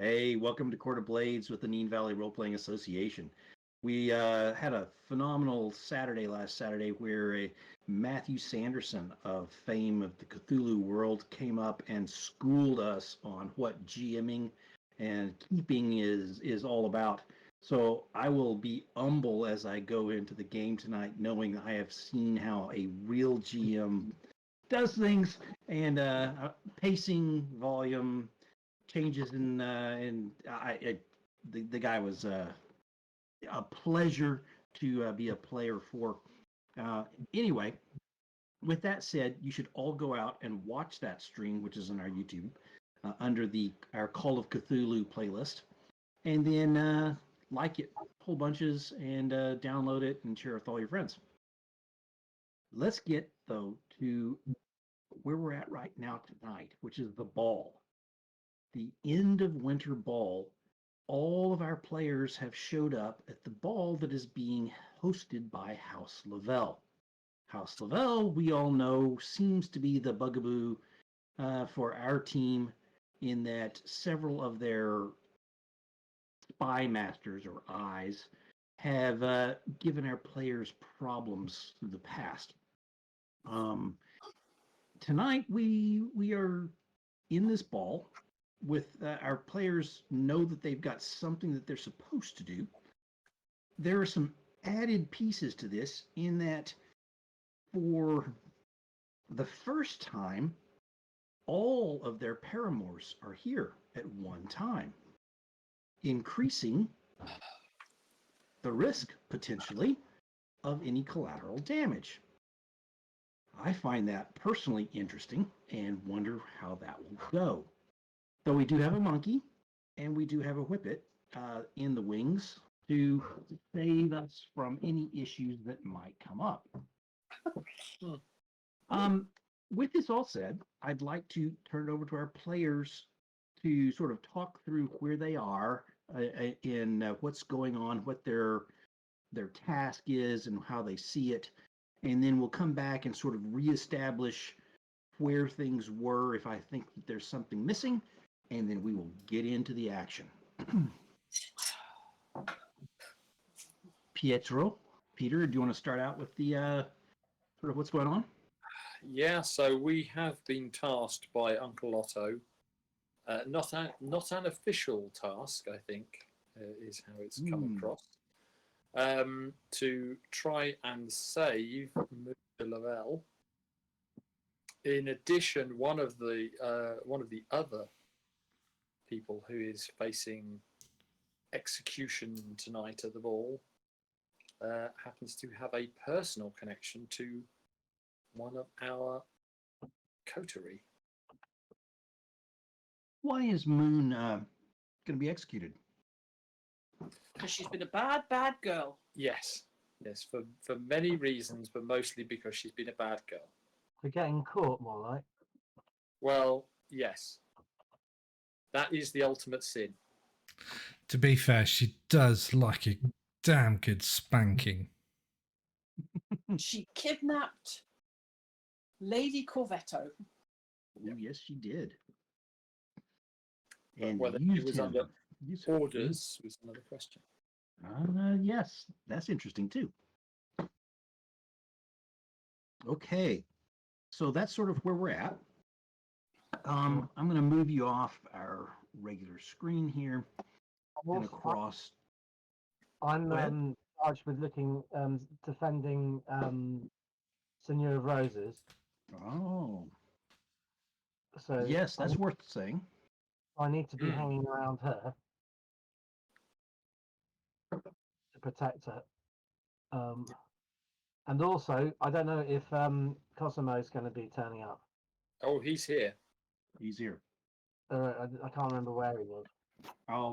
Hey, welcome to Court of Blades with the Neen Valley Role Playing Association. We had a phenomenal Saturday last Saturday where Matthew Sanderson of fame of the Cthulhu world came up and schooled us on what GMing and keeping is all about. So I will be humble as I go into the game tonight, knowing I have seen how a real GM does things and pacing, volume, changes the guy was a pleasure to be a player for. Anyway, with that said, you should all go out and watch that stream, which is on our YouTube, under our Call of Cthulhu playlist, and then like it whole bunches and download it and share it with all your friends. Let's get though to where we're at right now tonight, which is the ball. The end of winter ball. All of our players have showed up at the ball that is being hosted by House Lavelle. House Lavelle, we all know, seems to be the bugaboo for our team in that several of their spy masters or eyes have given our players problems through the past. Tonight we are in this ball with our players know that they've got something that they're supposed to do. There are some added pieces to this in that for the first time, all of their paramours are here at one time, increasing the risk potentially of any collateral damage. I find that personally interesting and wonder how that will go. So we do have a monkey, and we do have a whippet in the wings to save us from any issues that might come up. With this all said, I'd like to turn it over to our players to sort of talk through where they are in what's going on, what their task is, and how they see it, and then we'll come back and sort of reestablish where things were if I think that there's something missing. And then we will get into the action. Pietro, Peter, do you want to start out with the sort of what's going on? Yeah, so we have been tasked by Uncle Otto, not an official task, I think, is how it's come across, to try and save Mr. Lavelle. In addition, one of the other people who is facing execution tonight at the ball happens to have a personal connection to one of our coterie. Why is Moon going to be executed? Because she's been a bad, bad girl. Yes, for many reasons, but mostly because she's been a bad girl. For getting caught, more like. Well, yes. That is the ultimate sin. To be fair, she does like a damn good spanking. She kidnapped Lady Corvetto. Oh, yes, she did. And whether it was under orders was another question. Yes, that's interesting too. Okay, so that's sort of where we're at. I'm going to move you off our regular screen here and across. I'm charged with defending Senor of Roses. Oh. So yes, that's worth saying. I need to be hanging around her to protect her. And also, I don't know if Cosamo is going to be turning up. Oh, he's here. He's here. I can't remember where he was.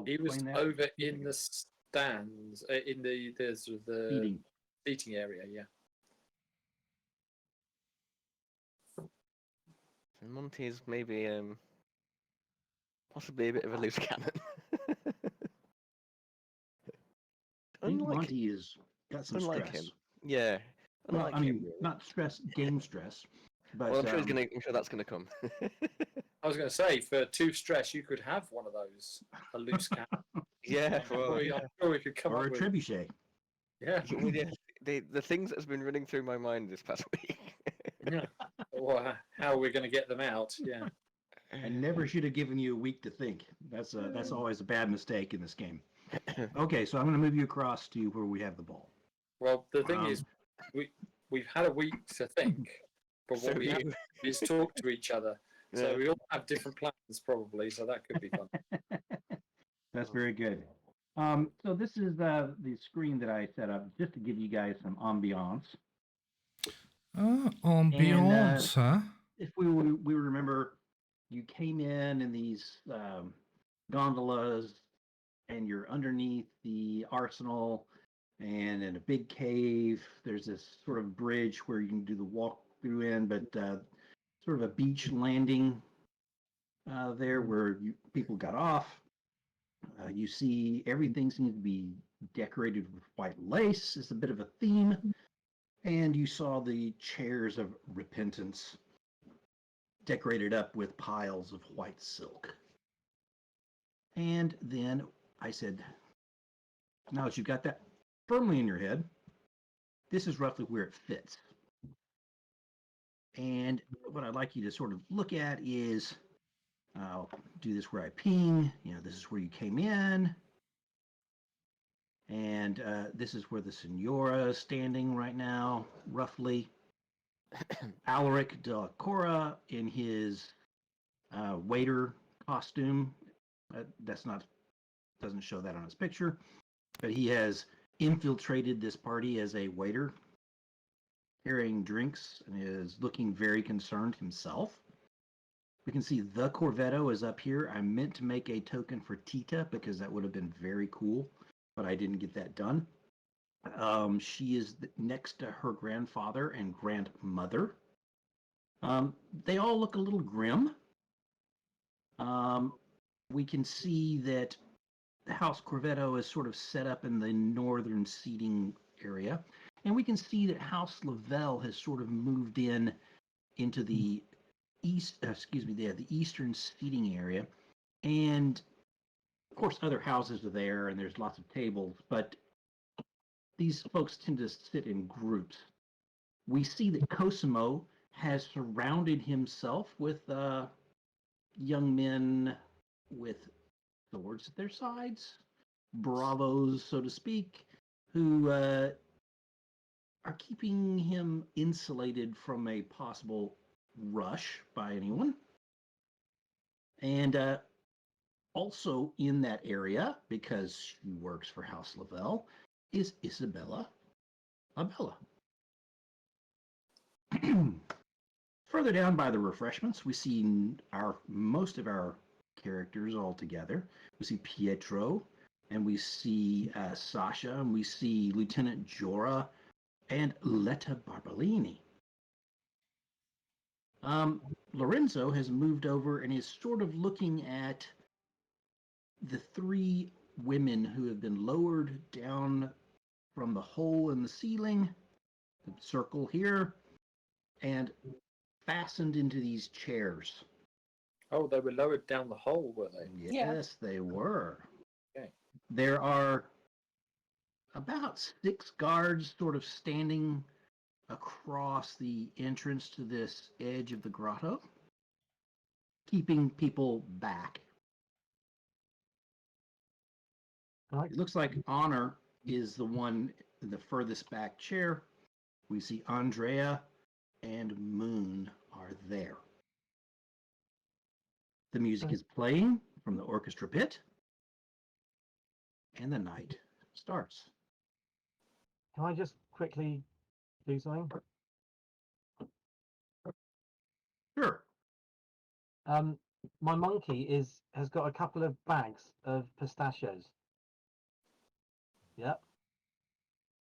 He was over in the stands, in the seating area, yeah. Monte is maybe possibly a bit of a loose cannon. Monte has got some stress. Him. Yeah. Well, I mean, not stress, game stress. But Well, I'm sure that's gonna come. I was going to say, for 2 stress, you could have one of those, a loose cannon. Yeah, well, I'm sure we could come or up a with. trebuchet. Yeah. well, yeah, the things that's been running through my mind this past week. Yeah. Well, how are we going to get them out? Yeah. I never should have given you a week to think. That's always a bad mistake in this game. Okay, so I'm going to move you across to where we have the ball. Well, the thing is, we've had a week to think, but So what we have you- is talk to each other. So Yeah. we all have different plans, probably. So that could be fun. That's very good. So this is the screen that I set up just to give you guys some ambiance. Ambiance, huh? If we remember, you came in these gondolas, and you're underneath the arsenal, and in a big cave. There's this sort of bridge where you can do the walk through in, but sort of a beach landing there where people got off. You see everything seems to be decorated with white lace. It's a bit of a theme. And you saw the chairs of repentance decorated up with piles of white silk. And then I said, now that you've got that firmly in your head, this is roughly where it fits. And what I'd like you to sort of look at is, I'll do this where I ping, this is where you came in. And this is where the Senora is standing right now, roughly. Alaric de la Cora in his waiter costume. Doesn't show that on his picture, but he has infiltrated this party as a waiter, carrying drinks, and is looking very concerned himself. We can see the Corvetto is up here. I meant to make a token for Tita because that would have been very cool, but I didn't get that done. She is next to her grandfather and grandmother. They all look a little grim. We can see that the House Corvetto is sort of set up in the northern seating area. And we can see that House Lavelle has sort of moved into the the eastern seating area. And of course, other houses are there and there's lots of tables, but these folks tend to sit in groups. We see that Cosamo has surrounded himself with young men with swords at their sides, bravos, so to speak, who are keeping him insulated from a possible rush by anyone. And also in that area, because she works for House Lavelle, is Isabella Abella. Further down by the refreshments, we see most of our characters all together. We see Pietro, and we see Sasha, and we see Lieutenant Jorah, and Letta Barbolini. Lorenzo has moved over and is sort of looking at the 3 women who have been lowered down from the hole in the ceiling, the circle here, and fastened into these chairs. Oh, they were lowered down the hole, were they? Yes, they were. Okay. There are about 6 guards sort of standing across the entrance to this edge of the grotto, keeping people back. Right. It looks like Honor is the one in the furthest back chair. We see Andrea and Moon are there. The music is playing from the orchestra pit, and the night starts. Can I just quickly do something? Sure. My monkey has got a couple of bags of pistachios. Yep.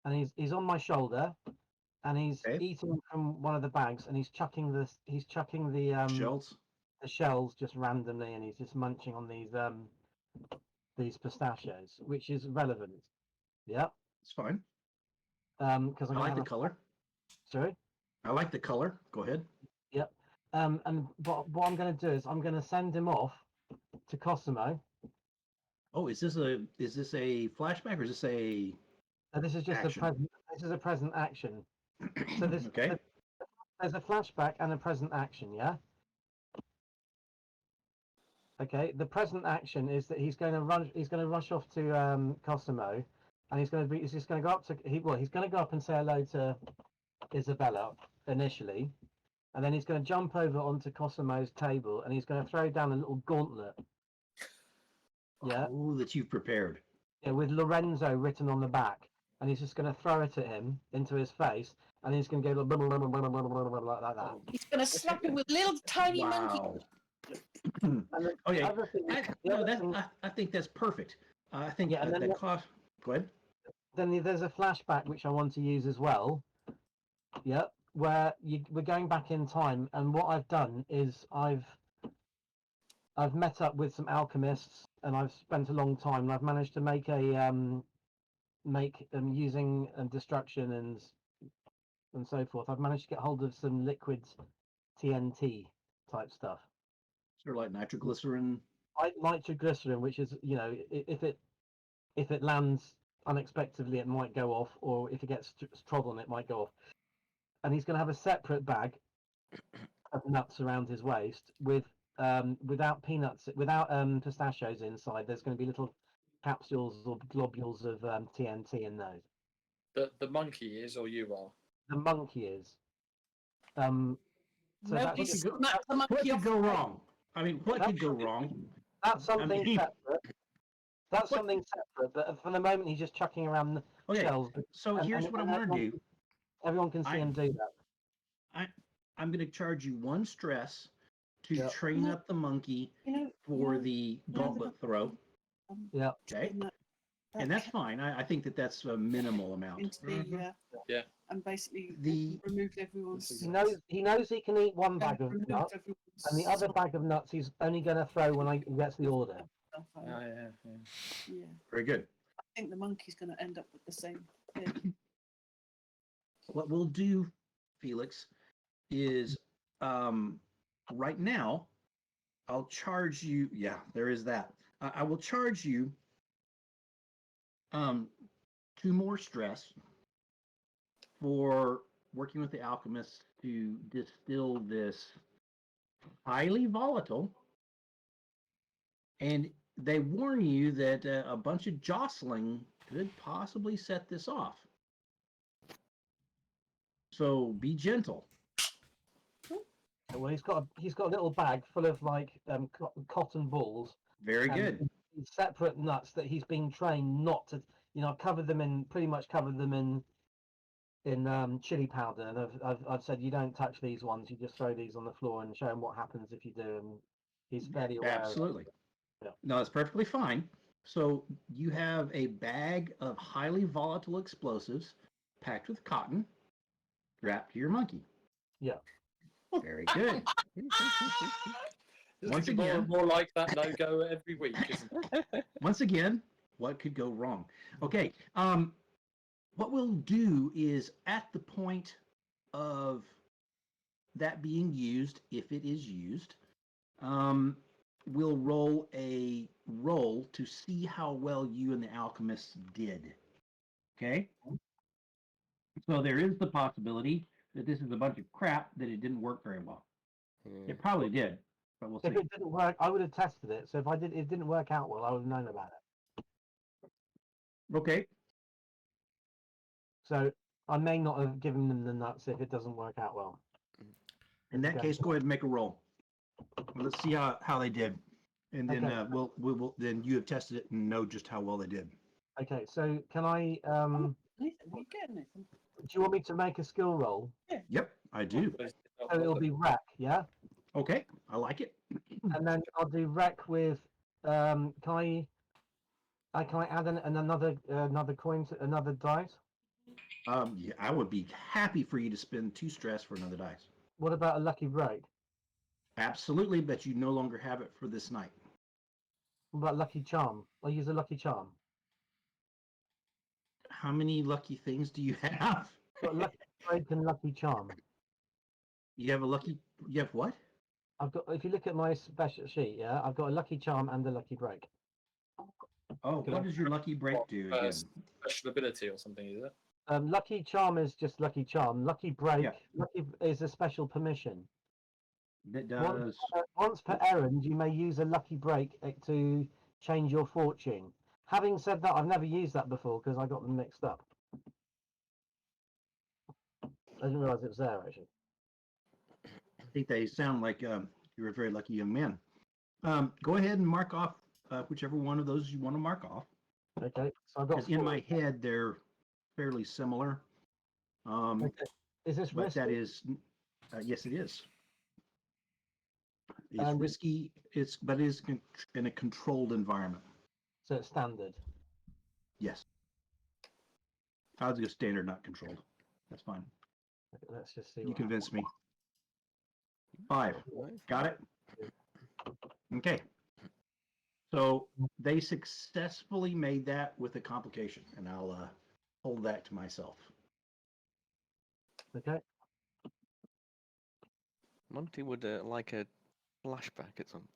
And he's on my shoulder, and he's Okay. eating from one of the bags, and he's chucking the Shells. the shells just randomly, and he's just munching on these pistachios, which is relevant. Yep. It's fine. Because I like the color. Sorry. I like the color. Go ahead. Yep. And what I'm going to do is I'm going to send him off to Cosamo. Oh, is this a flashback or is this a This is just action? a present. This is a present action. So this Okay. there's a flashback and a present action. Yeah. Okay. The present action is that he's going to run. He's going to rush off to Cosamo, and he's just going to go up to he's going to go up and say hello to Isabella initially, and then he's going to jump over onto Cosamo's table and he's going to throw down a little gauntlet. Yeah. Oh, that you've prepared. Yeah, with Lorenzo written on the back, and he's just going to throw it at him into his face, and he's going to go like that. He's going to slap him with little tiny monkey. Wow. And the Okay. other thing, I think that's perfect. I think Yeah, and then that cost. Go ahead. then there's a flashback which I want to use as well. Yeah, where we're going back in time, and what I've done is I've met up with some alchemists, and I've spent a long time, and I've managed to make using destruction and so forth. I've managed to get hold of some liquid TNT type stuff. Sort of like nitroglycerin. Nitroglycerin, which is, if it lands unexpectedly, it might go off, or if it gets trod on, it might go off. And he's going to have a separate bag of nuts around his waist with without peanuts, without pistachios inside. There's going to be little capsules or globules of TNT in those. The monkey is, or you are? The monkey is. So Nobody that's, smacked the What monkey could off. go wrong? I mean, what could go wrong? that's something mean- separate. That's something separate. But for the moment, he's just chucking around the Okay. shells. So and- here's and- what I'm and going to do. Everyone can see I- him do that. I'm going to charge you 1 stress to Yeah. train up the monkey for the gauntlet throw. Yeah. Okay. And that's fine. I think that's a minimal amount. Into the, Yeah. And basically The- removed everyone's. He knows he can eat one bag of removed nuts, everyone's and the other bag of nuts he's only going to throw when he gets the order. stuff out. Yeah. Yeah. Very good. I think the monkey's going to end up with the same thing. What we'll do, Felix, is right now I'll charge you. Yeah, there is that. I will charge you 2 more stress for working with the alchemists to distill this highly volatile. And they warn you that a bunch of jostling could possibly set this off. So be gentle. Well, he's got a little bag full of like cotton balls. Very and good. Separate nuts that he's been trained not to. I've covered them in chili powder, and I've said you don't touch these ones. You just throw these on the floor and show him what happens if you do. And he's fairly aware. Absolutely. Yeah. No, it's perfectly fine. So you have a bag of highly volatile explosives packed with cotton strapped to your monkey. Yeah. Very good. It's Once looking more again- and more like that logo every week, isn't it? Once again, what could go wrong? Okay. What we'll do is at the point of that being used, if it is used, we'll roll a roll to see how well you and the alchemists did. Okay? So there is the possibility that this is a bunch of crap that it didn't work very well. It probably did, but we'll If see. it didn't work, I would have tested it. So if it didn't work out well, I would have known about it. Okay. So I may not have given them the nuts if it doesn't work out well. In that Okay. case, go ahead and make a roll. Let's see how they did, and then Okay. we'll then you have tested it and know just how well they did. Okay, so can I? Nathan, are you getting it? Do you want me to make a skill roll? Yep, I do. So it'll be rec, yeah, Okay, I like it. and then I'll do rec with. Can I add another coin to another dice? Yeah, I would be happy for you to spend 2 stress for another dice. What about a lucky break? Absolutely, but you no longer have it for this night. What about lucky charm? I'll use a lucky charm. How many lucky things do you have? Got lucky break and lucky charm. You have a lucky. You have what? I've got. If you look at my special sheet, yeah, I've got a lucky charm and a lucky break. Oh, Okay. what does your lucky break do again? Special ability or something, is it? Lucky charm is just lucky charm. Lucky break, Yeah. lucky is a special permission. That Once, does. once per errand, you may use a lucky break to change your fortune. Having said that, I've never used that before because I got them mixed up. I didn't realise it was there actually. I think they sound like you're a very lucky young man. Go ahead and mark off whichever one of those you want to mark off. Okay, so I've got. 'Cause in my head, they're fairly similar. Okay. Is this But risky? that is, yes, it is. It's And risky. But it is in a controlled environment. So it's standard. Yes. I was just standard, not controlled. That's fine. Okay, let's just see. You What convinced me. 5. Got it? Okay. So they successfully made that with a complication, and I'll hold that to myself. Okay. Monty would like a flashback at some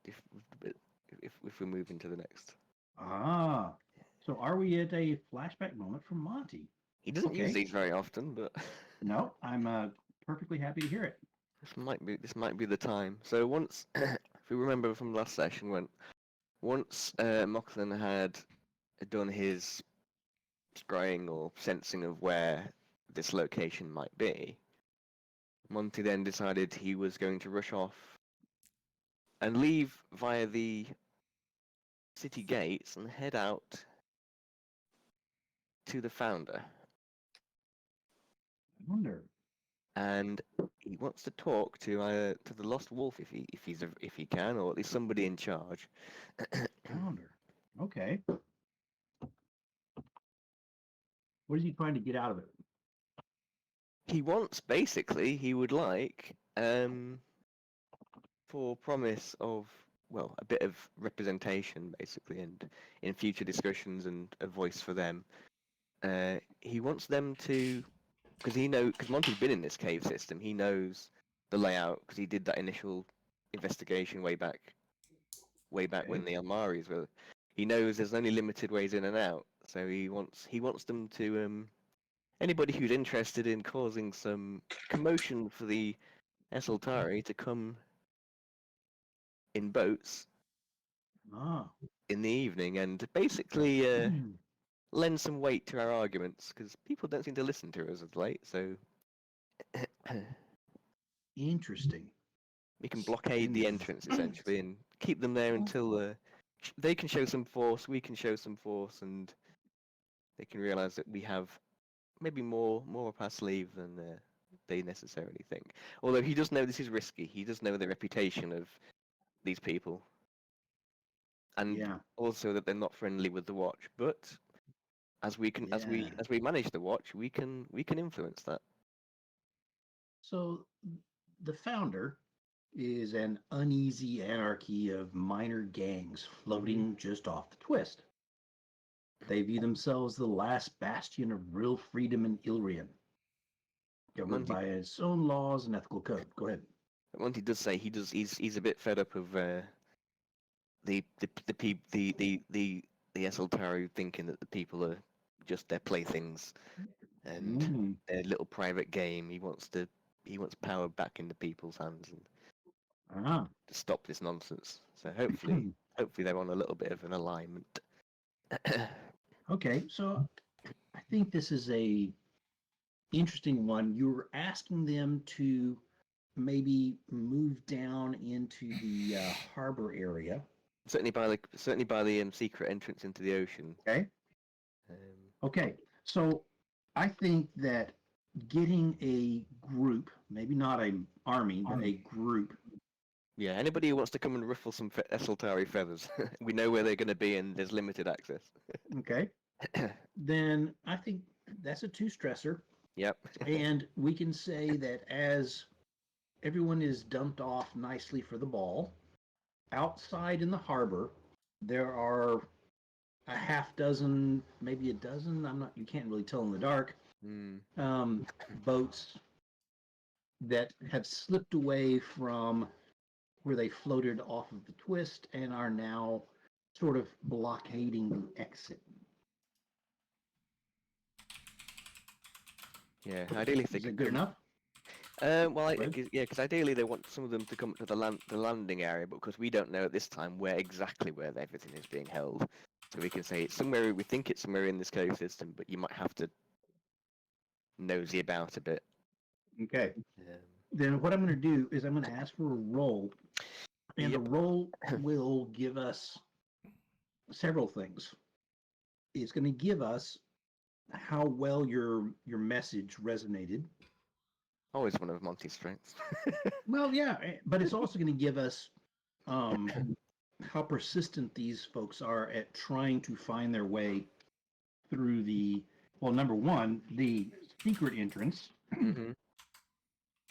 if we move into the next. Ah. So are we at a flashback moment from Monty? He doesn't use Okay. these very often, but No, I'm perfectly happy to hear it. this might be the time. So once, if we remember from last session, once Mochlain had done his scrying or sensing of where this location might be, Monty then decided he was going to rush off and leave via the city gates and head out to the founder. I wonder. And he wants to talk to the Lost Wolf if he can, or at least somebody in charge. Founder. Okay. What is he trying to get out of it? He wants, basically, he would like, for promise of, well, a bit of representation, basically, and in future discussions and a voice for them. He wants them to, because Monty's been in this cave system, he knows the layout, because he did that initial investigation way back Okay. when the Almaris were. He knows there's only limited ways in and out, so he wants them to anybody who's interested in causing some commotion for the Esaltari to come in boats Ah. in the evening and basically lend some weight to our arguments, because people don't seem to listen to us as late, so Interesting. we can blockade the entrance essentially and keep them there until they can show some force, we can show some force, and they can realize that we have maybe more up our sleeve than they necessarily think. Although he does know this is risky. He does know the reputation of these people, and Yeah. also that they're not friendly with the Watch. But as we manage the Watch, we can influence that. So the founder is an uneasy anarchy of minor gangs floating just off the twist. They view themselves the last bastion of real freedom in Ilrian, governed Monty- by its own laws and ethical code. Go ahead. Monty does say he's a bit fed up of the Esaltari thinking that the people are just their playthings and their little private game. He wants power back into people's hands and Ah. to stop this nonsense. So hopefully they're on a little bit of an alignment. Okay, so I think this is a interesting one. You were asking them to maybe move down into the harbor area. Certainly by the secret entrance into the ocean. Okay. Okay, so I think that getting a group, maybe not an army, but a group. Yeah, anybody who wants to come and ruffle some Esaltari feathers, we know where they're going to be, and there's limited access. Okay. Then I think that's a 2-stressor. Yep. And we can say that as everyone is dumped off nicely for the ball, outside in the harbor, there are a half dozen, maybe a dozen, you can't really tell in the dark, boats that have slipped away from where they floated off of the twist and are now sort of blockading the exit. Yeah, ideally if they Is that could good come. enough? Well, Fred? yeah, because ideally they want some of them to come to the landing area, but because we don't know at this time where everything is being held, so we can say it's somewhere. We think it's somewhere in this cave system, but you might have to nosy about a bit. Okay. Um, Then what I'm going to do is I'm going to ask for a roll, and the Yep. roll will give us several things. It's going to give us how well your message resonated. Always one of Monty's strengths. Well, yeah, but it's also going to give us how persistent these folks are at trying to find their way through number one, the secret entrance, hmm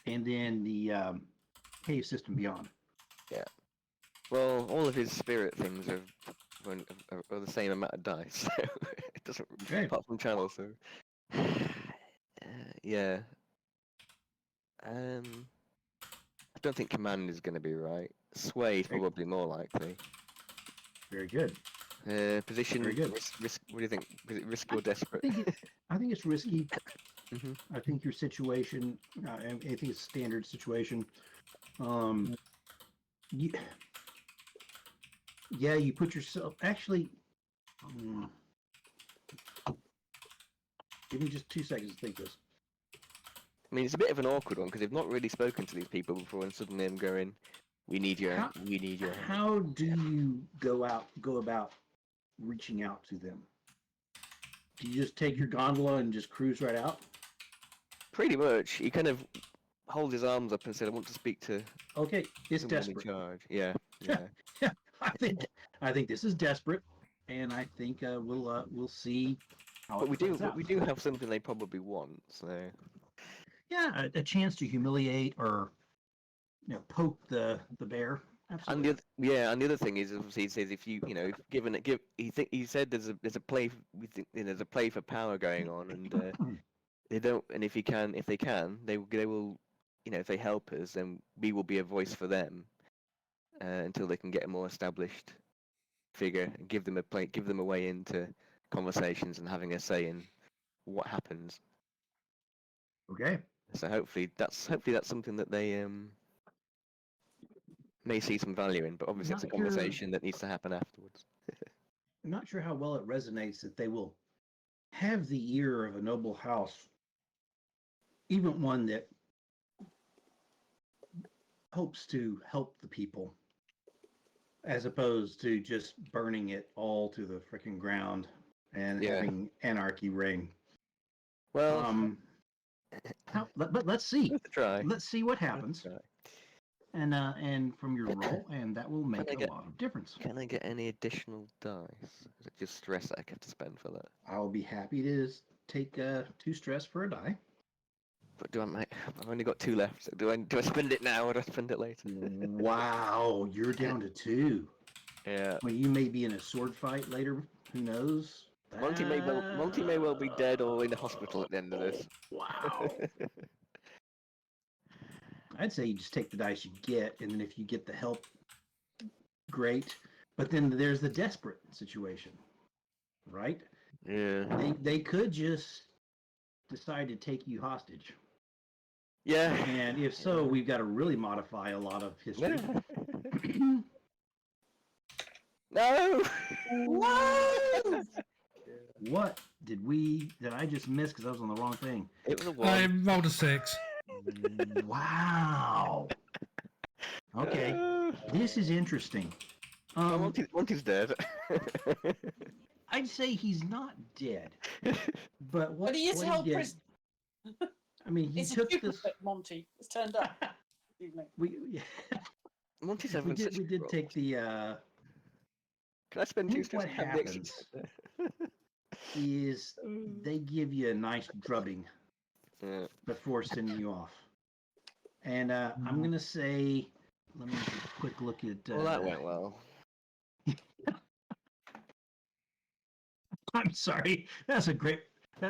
and then the cave system beyond. Well, all of his spirit things are the same amount of dice, so it doesn't Okay. apart from channel. So yeah. I don't think command is going to be right. Sway is Okay. probably more likely. Very good. Position. Very good. Risk. What do you think? Is it risky or desperate? I think it's risky. hmm I think your situation, I think it's a standard situation. You, yeah, you put yourself, actually, give me just 2 seconds to think this. I mean, it's a bit of an awkward one because they've not really spoken to these people before, and suddenly I'm going, "We need your, How- we need your." How do you go about reaching out to them? Do you just take your gondola and just cruise right out? Pretty much, he kind of holds his arms up and said, "I want to speak to Okay, it's someone in desperate. charge." Yeah, yeah. I think this is desperate, and I think we'll see how But it we plays out. do have something they probably want. So Yeah, a chance to humiliate or poke the bear. and Absolutely. and the other thing is obviously he says if he said there's a play there's a play for power going on and they don't and if they can they will if they help us then we will be a voice for them until they can get a more established figure and give them a way into conversations and having a say in what happens. Okay. So hopefully that's something that they may see some value in, but obviously it's a Not sure. conversation that needs to happen afterwards. I'm not sure how well it resonates that they will have the ear of a noble house, even one that hopes to help the people, as opposed to just burning it all to the freaking ground and Yeah. having anarchy reign. Well, But let's see. worth a try. Let's see what Worth a happens. try. And from your roll, and that will make a lot of difference. Can I get any additional dice? Is it just stress that I have to spend for that? I'll be happy to take 2 stress for a die. But I've only got 2 left. So do I spend it now or do I spend it later? Wow, you're down to 2. Yeah. Well, you may be in a sword fight later. Who knows? Monty may well be dead or in the hospital at the end of this. Wow. I'd say you just take the dice you get, and then if you get the help, great. But then there's the desperate situation, right? Yeah. They could just decide to take you hostage. Yeah. And if so, we've got to really modify a lot of history. No. Whoa! What did I just miss because I was on the wrong thing? It was a 1. I rolled a 6. Wow. Okay, this is interesting. Monty's dead. I'd say he's not dead, but what? But he is what held did- prisoner. I mean, he It's a took this. duplicate, Monty. It's turned up. Evening. Monty's We having did. such We did rolls. take the. Can I spend 2 Here's stress what and have the extra happens. stress? Is they give you a nice drubbing Yeah. before sending you off, and I'm gonna say, let me take a quick look at. Well, that went well. I'm sorry. That's a great.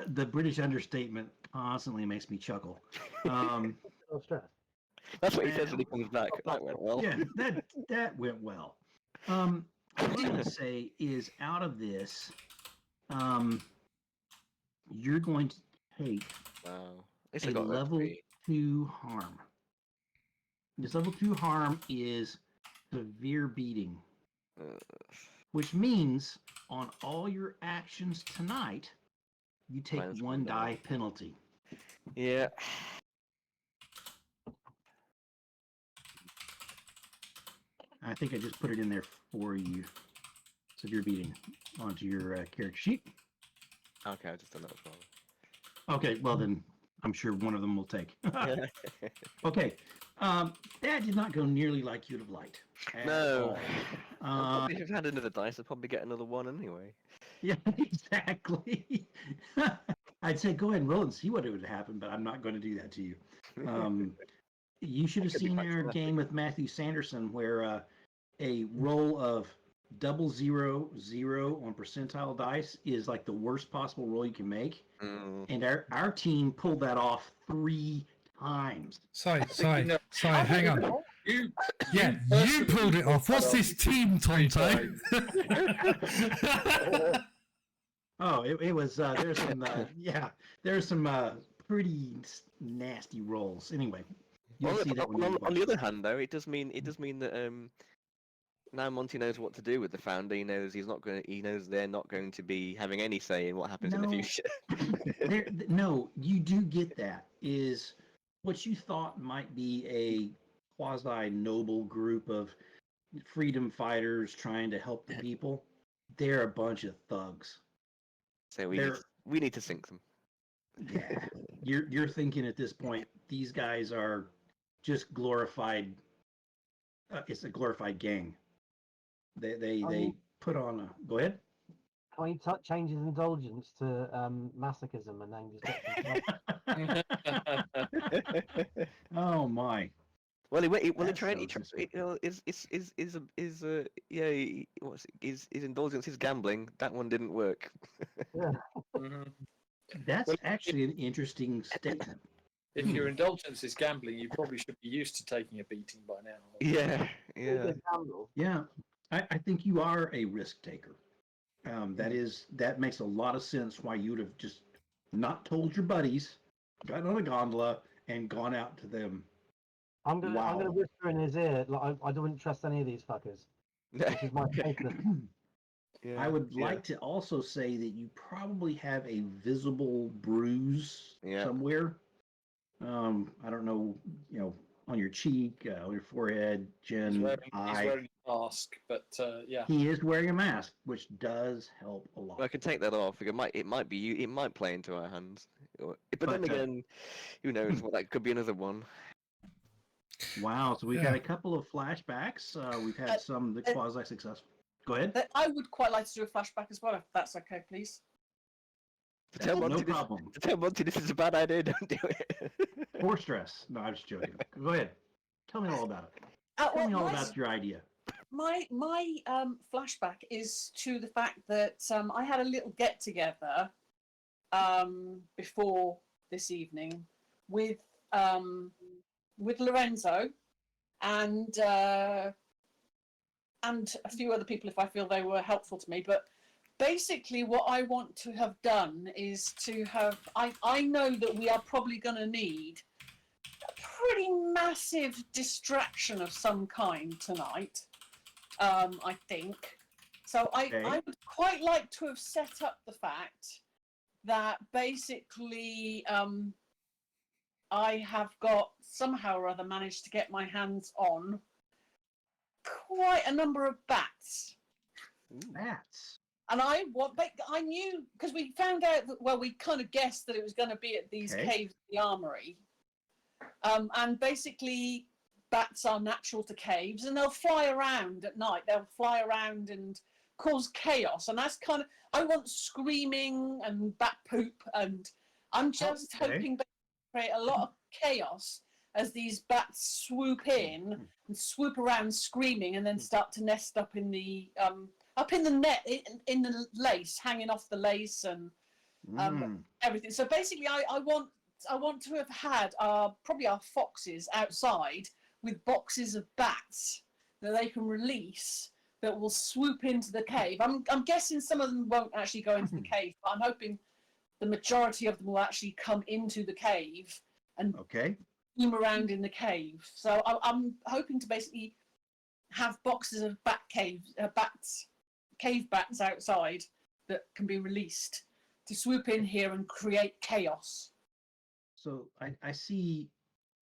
The British understatement constantly makes me chuckle. or stress. That's what he says when he comes back. That went well. Yeah, that went well. What I'm going to say is, out of this, you're going to take Wow. At least a I got level that 2 harm. This level 2 harm is severe beating, which means on all your actions tonight, you take Minus 1 one die. die penalty. Yeah. I think I just put it in there for you. Severe beating onto your character sheet. Okay, I've just done that as well. Okay, well then, I'm sure one of them will take. Okay, that did not go nearly like you'd have liked. at No. all. If you've had another dice, I'll probably get another one anyway. Yeah, exactly. I'd say go ahead and roll and see what it would happen, but I'm not going to do that to you. You should have could be seen quite our dramatic. game with Matthew Sanderson where a roll of 000 on percentile dice is like the worst possible roll you can make. Mm. And our team pulled that off 3 times. Sorry, know- hang on. You, Yeah, you personally pulled it off. What's pulled this team, Tonto? Oh, it was there's some there's some pretty nasty rolls. Anyway, you'll see that when you on watch the it. other hand, though, it does mean that now Monte knows what to do with the founder. He knows he knows they're not going to be having any say in what happens in the No. future. No, you do get that. Is what you thought might be a quasi noble group of freedom fighters trying to help the people. They're a bunch of thugs. So They're we need to sink them. yeah. You're thinking at this point these guys are just glorified. It's a glorified gang. They put on a. Go ahead. Can you change his indulgence to masochism and then just get some Oh my. Well, he That tried. sounds His indulgence is gambling. That one didn't work. Mhm. That's Well, actually an interesting statement. If your indulgence is gambling, you probably should be used to taking a beating by now. Yeah, yeah. Yeah, I think you are a risk taker. That makes a lot of sense why you would have just not told your buddies, gotten on a gondola, and gone out to them. I'm gonna Wow. whisper in his ear. Like I don't trust any of these fuckers. This is my statement. Yeah, I would yeah. like to also say that you probably have a visible bruise Yeah. somewhere. I don't know, on your cheek, on your forehead, He's chin, wearing eye. a mask, but yeah. He is wearing a mask, which does help a lot. Well, I can take that off. It might play into our hands. But then But, again, who knows? Well, that could be another one. Wow, so we've Yeah. had a couple of flashbacks. We've had some that quasi successful. Go ahead. But I would quite like to do a flashback as well, if that's okay, please. To tell No Monty problem. this is a bad idea. Don't do it. For stress. No, I'm just joking. Go ahead. Tell me all about it. Well, Tell me all my- about your idea. My flashback is to the fact that I had a little get together before this evening with Lorenzo and a few other people if I feel they were helpful to me. But basically, what I want to have done is to have. I know that we are probably going to need a pretty massive distraction of some kind tonight. I think. So I would quite like to have set up the fact that basically I have got somehow or other managed to get my hands on quite a number of bats. Bats. And I knew, because we found out that, well, we kind of guessed that it was going to be at these caves, the armory. And basically, bats are natural to caves, and they'll fly around at night. They'll fly around and cause chaos. And that's kind of, I want screaming and bat poop. And I'm just hoping to create a lot of chaos as these bats swoop in and swoop around screaming and then start to nest up in the net, in the lace, hanging off the lace and everything. So basically, I want to have had probably our foxes outside with boxes of bats that they can release that will swoop into the cave. I'm guessing some of them won't actually go into the cave, but I'm hoping the majority of them will actually come into the cave and Okay. swim around in the cave. So I'm hoping to basically have boxes of cave bats outside that can be released to swoop in here and create chaos. So I see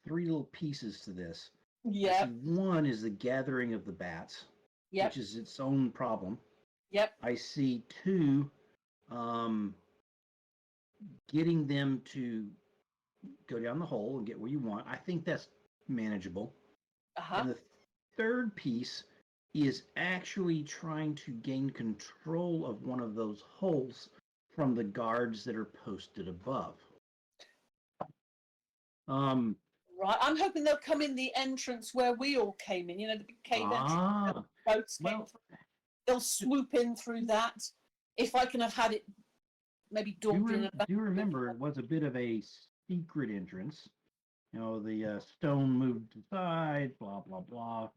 three little pieces to this. Yeah. I see one is the gathering of the bats, Yep. which is its own problem. Yep. I see two, getting them to go down the hole and get where you want. I think that's manageable. Uh-huh. And the third piece is actually trying to gain control of one of those holes from the guards that are posted above. Right. I'm hoping they'll come in the entrance where we all came in. You know, the big cave entrance. The boats came through. They'll swoop in through that. If I can have had it maybe daubed in. Do remember it was a bit of a secret entrance. You know, the stone moved aside, blah, blah, blah.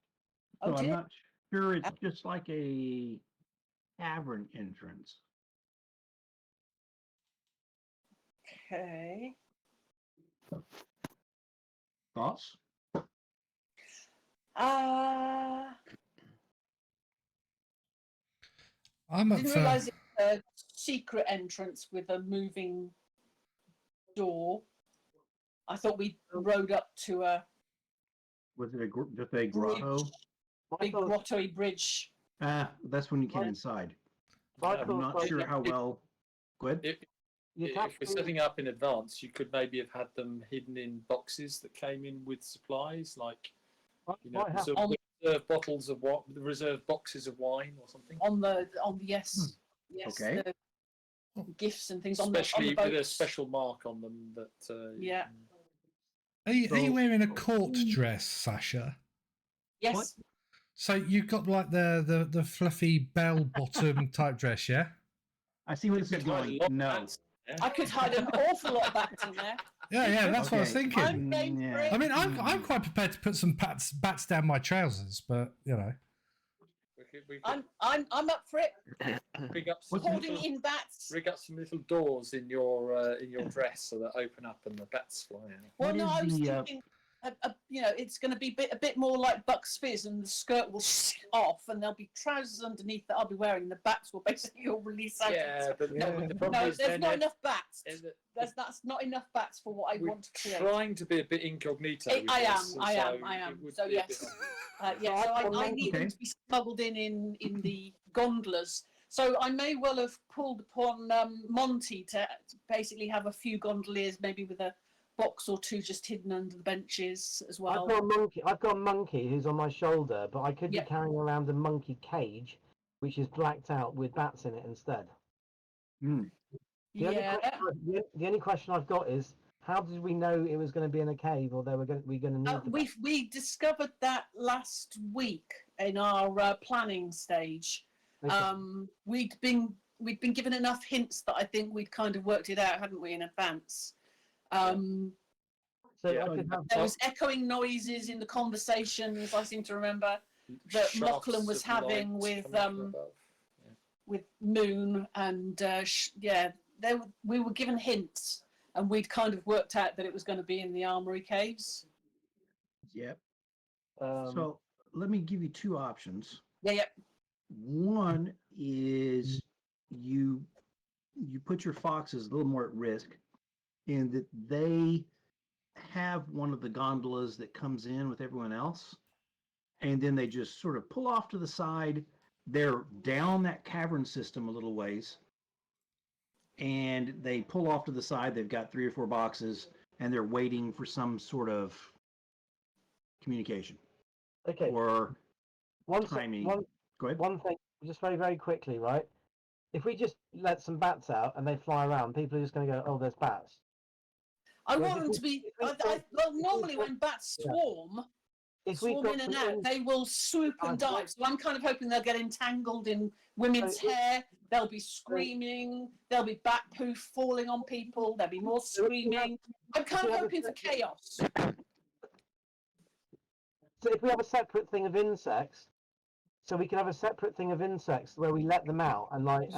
So I'm not sure it's just like a cavern entrance. Okay. Thoughts? I'm I up didn't for. realise it was a secret entrance with a moving door. I thought we rode up to a Was it just a grotto? big grotto-y bridge. That's when you came inside. I'm not sure how well. Go ahead. If we're setting up in advance, you could maybe have had them hidden in boxes that came in with supplies, like reserve bottles of what, reserve boxes of wine or something. On the yes, Okay. the gifts and things Especially on the boats. with a special mark on them that. Yeah. Are you wearing a court dress, Sasha? Yes. What? So you've got like the fluffy bell bottom type dress, yeah? I see where this is going. No. I could hide an awful lot of bats in there. Yeah, that's what I was thinking. I'm game for it. I mean, I'm quite prepared to put some bats down my trousers, but you know. I'm up for it. Rig up Holding in bats. Rig up some little doors in your dress so that open up and the bats fly out. Well, no, I was thinking, it's going to be a bit more like Buck's Fizz, and the skirt will off, and there'll be trousers underneath that I'll be wearing, and the bats will basically all release out. Yeah, but no, there's not enough bats. That's not enough bats for what I want to create. Trying to be a bit incognito. I am. So yes, so I need them to be smuggled in the gondolas. So I may well have pulled upon Monte to basically have a few gondoliers, maybe with a box or two just hidden under the benches as well. I've got a monkey who's on my shoulder, but I could be carrying around a monkey cage, which is blacked out with bats in it instead. The only question I've got is, how did we know it was going to be in a cave, or we're going to need? We discovered that last week in our planning stage. Okay. We'd been given enough hints that I think we'd kind of worked it out, hadn't we, in advance? There was echoing noises in the conversations, I seem to remember, that Mochlain was having with Moon, and we were given hints, and we'd kind of worked out that it was going to be in the Armory Caves. Yep. So let me give you two options. Yep. One is you put your foxes a little more at risk, in that they have one of the gondolas that comes in with everyone else, and then they just sort of pull off to the side. They're down that cavern system a little ways, and they pull off to the side. They've got 3 or 4 boxes, and they're waiting for some sort of communication. Okay. Or timing. Go ahead. One thing, just very, very quickly, right? If we just let some bats out and they fly around, people are just going to go, "Oh, there's bats." I want them to be. Normally, when bats swarm in and out, they will swoop and dive. So I'm kind of hoping they'll get entangled in women's hair, There'll be screaming. There'll be bat poof falling on people. There'll be more screaming. I'm kind of hoping for chaos. So if we have a separate thing of insects, so we can have a separate thing of insects where we let them out and then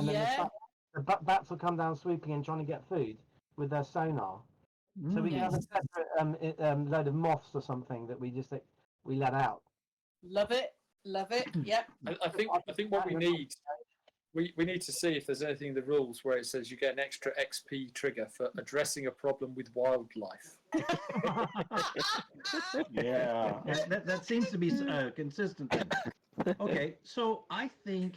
the bats will come down swooping and trying to get food with their sonar. So we can have a separate load of moths or something that we let out. Love it. Yep. I think what we need. We need to see if there's anything in the rules where it says you get an extra XP trigger for addressing a problem with wildlife. Yeah, that seems to be consistent then. Okay, so I think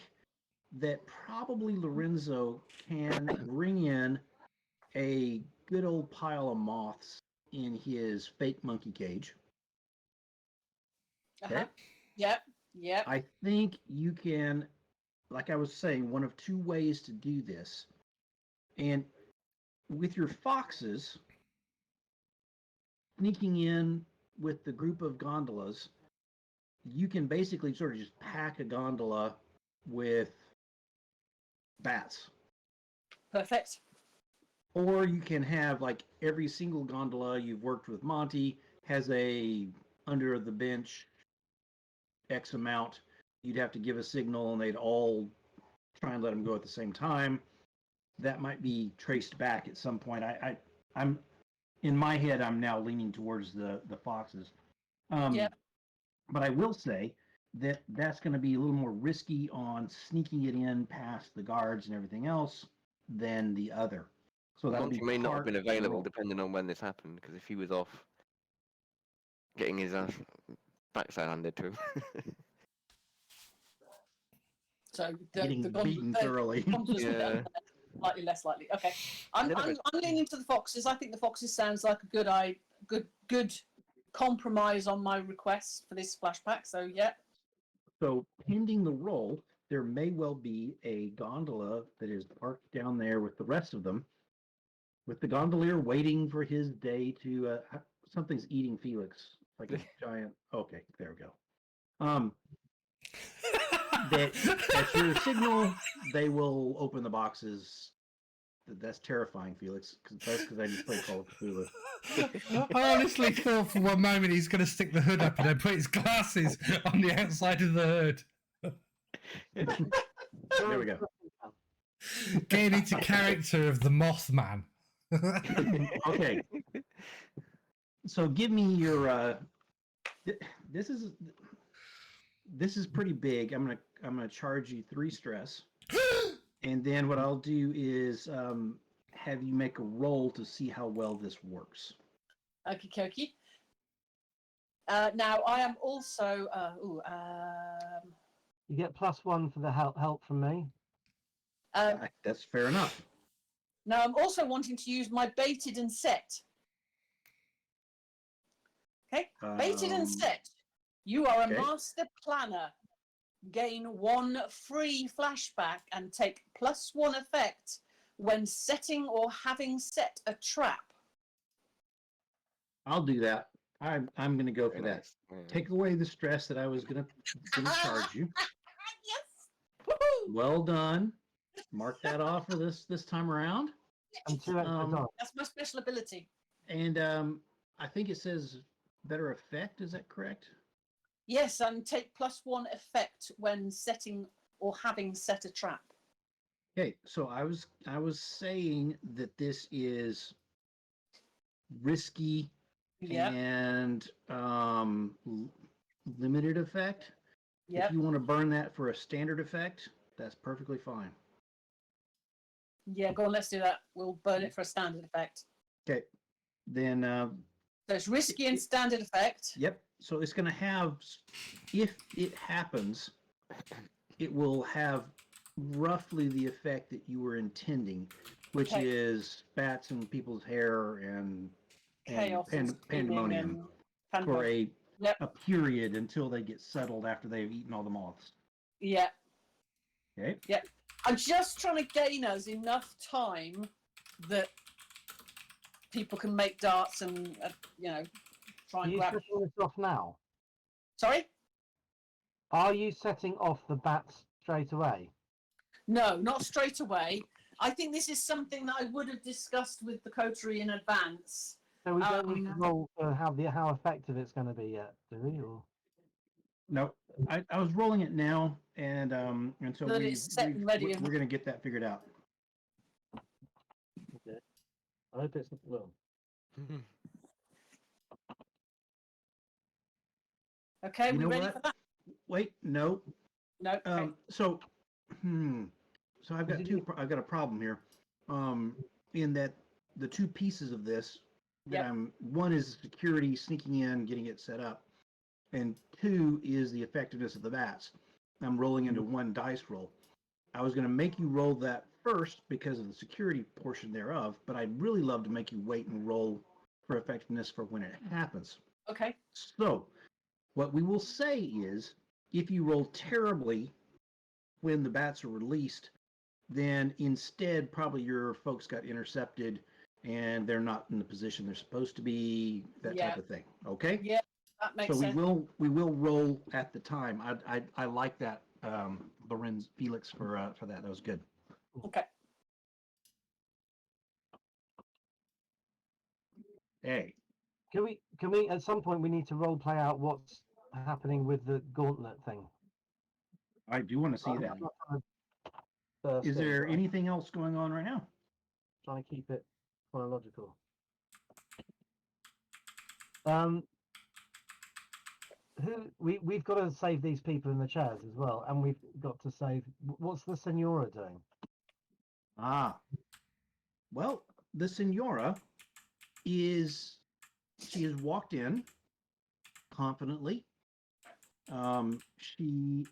that probably Lorenzo can bring in a good old pile of moths in his fake monkey cage. Okay. Yep. I think you can, like I was saying, one of two ways to do this. And with your foxes, sneaking in with the group of gondolas, you can basically sort of just pack a gondola with bats. Perfect. Or you can have like every single gondola you've worked with Monte has a under the bench X amount. You'd have to give a signal and they'd all try and let them go at the same time. That might be traced back at some point. I'm in my head, I'm now leaning towards the foxes. But I will say that that's going to be a little more risky on sneaking it in past the guards and everything else than the other. So that Monte may not have been available depending on when this happened, because if he was off getting his ass backside handed to him. So getting beaten thoroughly. Yeah. Slightly less likely. Okay, I'm leaning to the foxes. I think the foxes sounds like a good compromise on my request for this flashback. So yeah. So pending the roll, there may well be a gondola that is parked down there with the rest of them, with the gondolier waiting for his day to. Something's eating Felix, like a giant. Okay, there we go. That's your signal. They will open the boxes. That's terrifying, Felix. That's because I just played Call of Cthulhu. I honestly thought for one moment he's going to stick the hood up and then put his glasses on the outside of the hood. There we go. Getting into character of the Mothman. Okay. So give me your. This is pretty big. I'm gonna charge you 3 stress, and then what I'll do is have you make a roll to see how well this works. Okie dokie. Now I am also. You get +1 for the help from me. That's fair enough. Now I'm also wanting to use my baited and set. Okay, baited and set. You are a master planner. Gain 1 free flashback and take +1 effect when setting or having set a trap. I'll do that. I'm going to go for that. Nice. Yeah. Take away the stress that I was going to charge you. Yes. Woo-hoo! Well done. Mark that off for this time around. And 2 extra dice. That's my special ability. And I think it says better effect. Is that correct? Yes, and take +1 effect when setting or having set a trap. Okay, so I was saying that this is risky and limited effect. Yep. If you want to burn that for a standard effect, that's perfectly fine. Yeah, go on, let's do that. We'll burn it for a standard effect. Okay, then. So it's risky and standard effect. Yep. So it's going to have, if it happens, it will have roughly the effect that you were intending, which is bats in people's hair and chaos and pandemonium for a period until they get settled after they've eaten all the moths. Yeah. Okay. Yeah. I'm just trying to gain us enough time that people can make darts and try and grab. Are you setting this off now? Sorry? Are you setting off the bats straight away? No, not straight away. I think this is something that I would have discussed with the coterie in advance. So we don't need to roll how effective it's going to be yet, do we? Or No, I was rolling it now, and so That it's set and ready and- we're going to get that figured out. okay. I hope it's well. Okay, You we know ready what? for that? Wait, no. No. Okay. So I've got I've got a problem here. In that the two pieces of this that Yep. one is security, sneaking in, getting it set up, and two is the effectiveness of the bats. I'm rolling into one dice roll. I was going to make you roll that first because of the security portion thereof, but I'd really love to make you wait and roll for effectiveness for when it happens. Okay. So, what we will say is, if you roll terribly when the bats are released, then instead probably your folks got intercepted and they're not in the position they're supposed to be, that Yeah. type of thing. Okay? Yeah, that makes So sense. we will roll at the time. I like that, Lorenzo Felix for that. That was good. Okay. Hey, Can we at some point we need to role play out what's happening with the gauntlet thing? I do want to see that. I'm not trying to burst Is in, there but I'm anything else going on right now? trying to keep it chronological. We've got to save these people in the chairs as well, and we've got to save. What's the Senora doing? Ah, well, the Senora she has walked in confidently. She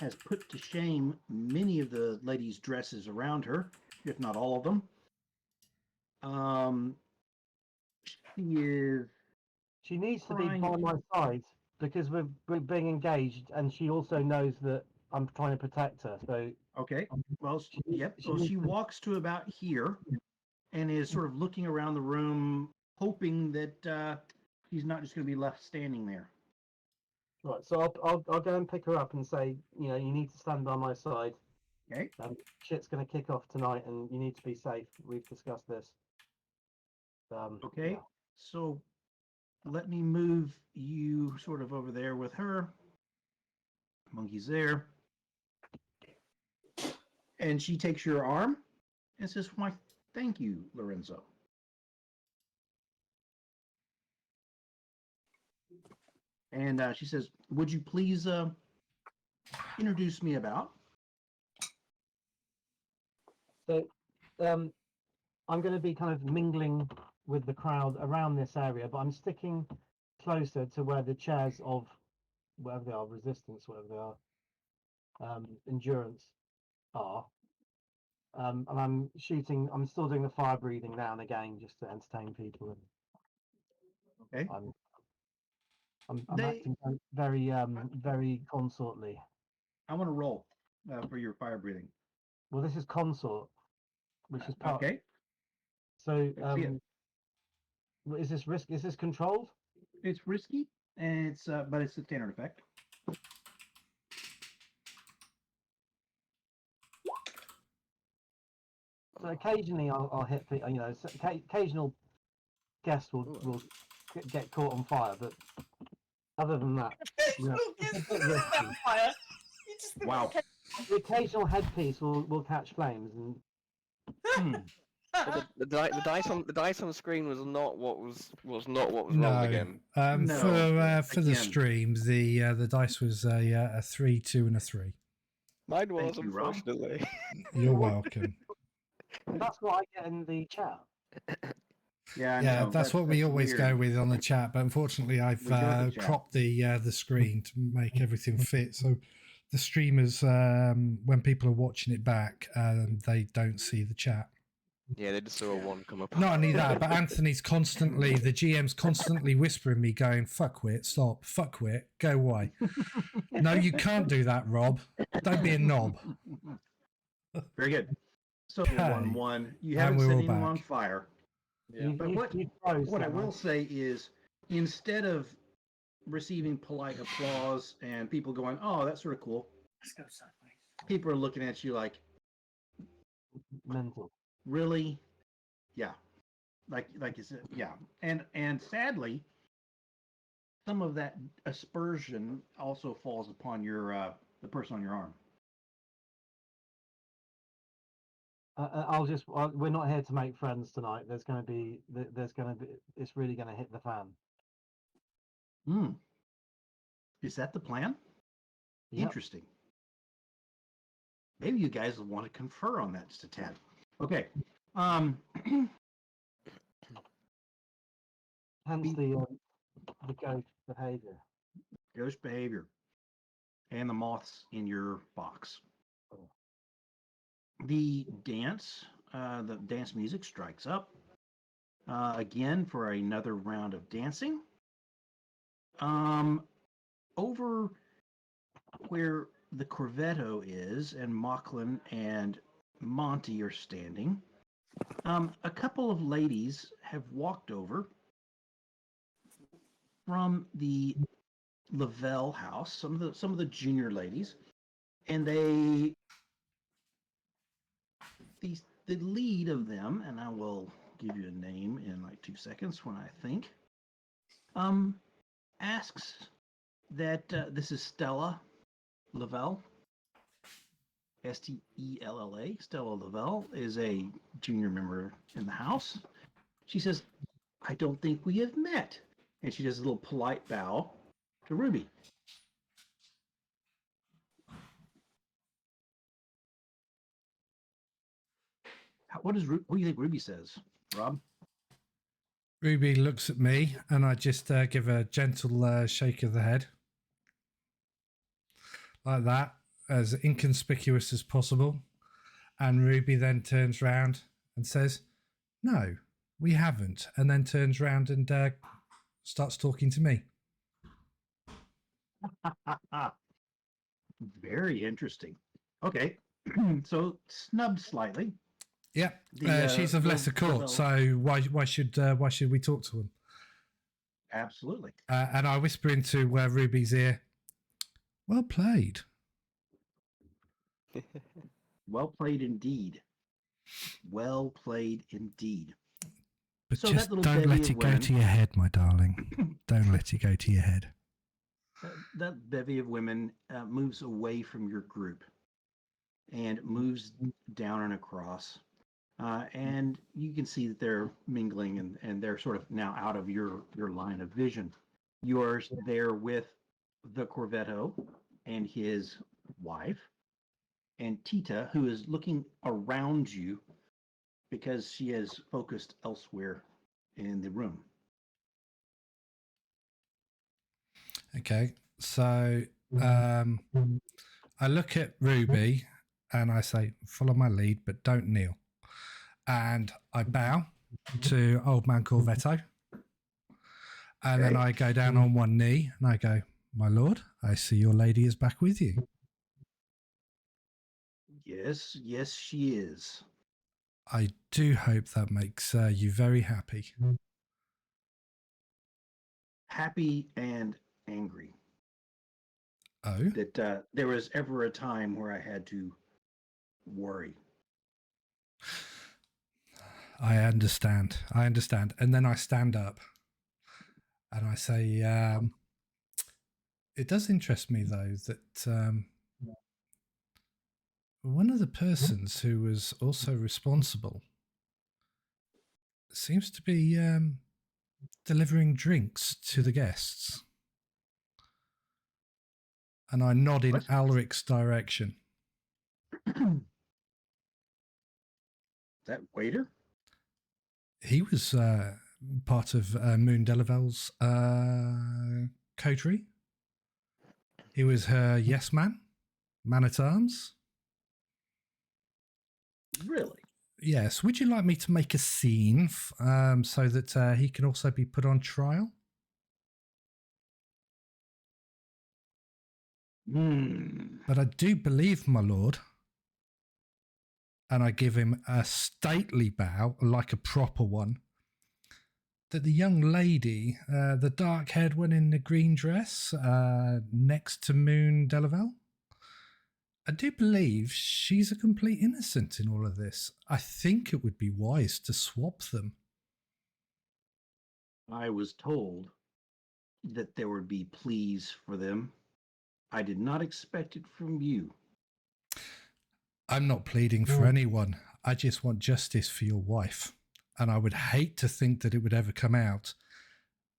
has put to shame many of the ladies' dresses around her, if not all of them. She is. She needs to be Trying- by my side because we're being engaged, and she also knows that I'm trying to protect her. So Okay. Well, yep. she Well, needs she to- walks to about here and is sort of looking around the room, hoping that she's not just going to be left standing there. right. So I'll go and pick her up and say, you know, you need to stand by my side. Okay. Shit's going to kick off tonight, and you need to be safe. We've discussed this. Okay. Yeah. So let me move you sort of over there with her. Monkey's there. And she takes your arm and says, "Why, thank you, Lorenzo." And she says, "Would you please introduce me about?" So, I'm going to be kind of mingling with the crowd around this area, but I'm sticking closer to where the chairs of whatever they are, resistance, whatever they are, endurance are. And I'm shooting. I'm still doing the fire breathing now and again just to entertain people. Okay. I'm They- acting very consortly. I want to roll for your fire breathing. Well, this is consort, which is part. Okay. So, I see it. is this risk? Is this controlled? It's risky, and but it's a standard effect. So occasionally I'll hit, you know, occasional guest will get caught on fire, but other than that, yeah, it's a bit risky. Fire. You just think, Wow. okay. The occasional headpiece will catch flames, and Hmm. The dice on the screen was not what was rolled No, again. No, for the again. stream, the dice was a 3, 2, and a 3. Mine was, Thank you, Rob. unfortunately. You're welcome. that's what I get in the chat. Yeah. Yeah, no, that's what we always weird. go with on the chat. But unfortunately, I've We go with the chat. cropped the screen to make everything fit. So the streamers, when people are watching it back, they don't see the chat. Yeah, they just saw a 1 come up. Not only that, but Anthony's constantly, the GM's constantly whispering me, going, "Fuckwit, stop, fuckwit, go away." No, you can't do that, Rob. Don't be a knob. Very good. So Okay. 1-1. You And haven't we're set all anyone back. on fire. Yeah. But what froze I then, will right? say is, instead of receiving polite applause and people going, "Oh, that's sort of cool," Let's go sideways. people are looking at you like, mental. Really? Yeah. Like you said, yeah. And sadly, some of that aspersion also falls upon your the person on your arm. We're not here to make friends tonight. There's going to be. It's really going to hit the fan. Hmm. Is that the plan? Yep. Interesting. Maybe you guys will want to confer on that just a tad. Okay. Hence the ghost behavior. Ghost behavior and the moths in your box. The dance music strikes up again for another round of dancing. Over where the Corvetto is and Mochlain and Monte are standing, a couple of ladies have walked over from the Lavelle house, some of the junior ladies, and the lead of them, and I will give you a name in like 2 seconds when I think, asks that this is Stella Lavelle, Stella. Stella Lavelle is a junior member in the house. She says, "I don't think we have met," and she does a little polite bow to Ruby. What do you think Ruby says, Rob? Ruby looks at me, and I just give a gentle shake of the head, like that, as inconspicuous as possible. And Ruby then turns round and says, "No, we haven't," and then turns round and starts talking to me. Very interesting. Okay, so snubbed slightly. Yeah, she's of lesser court, so why should we talk to him? Absolutely. And I whisper into Ruby's ear, "Well played." Well played indeed. Well played indeed. But So just that little don't bevy let of it go women- to your head, my darling. Don't let it go to your head. That bevy of women moves away from your group and moves down and across. And you can see that they're mingling and they're sort of now out of your line of vision. You're there with the Corvetto and his wife, and Tita, who is looking around you because she is focused elsewhere in the room. Okay, so I look at Ruby and I say, "Follow my lead, but don't kneel." And I bow to old man Corvetto. And then I go down on one knee and I go, "My lord, I see your lady is back with you." Yes, she is. I do hope that makes you very happy. Happy and angry. Oh? That there was ever a time where I had to worry. I understand. And then I stand up and I say, "It does interest me, though, that one of the persons who was also responsible seems to be delivering drinks to the guests." And I nod in Alric's direction. That waiter? He was part of Moon Delavelle's coterie. He was her yes man at arms. Really? Yes. Would you like me to make a scene so that he can also be put on trial? But I do believe, my lord, and I give him a stately bow, like a proper one, that the young lady, the dark-haired one in the green dress, next to Moon Delavelle, I do believe she's a complete innocent in all of this. I think it would be wise to swap them. I was told that there would be pleas for them. I did not expect it from you. I'm not pleading for anyone. I just want justice for your wife. And I would hate to think that it would ever come out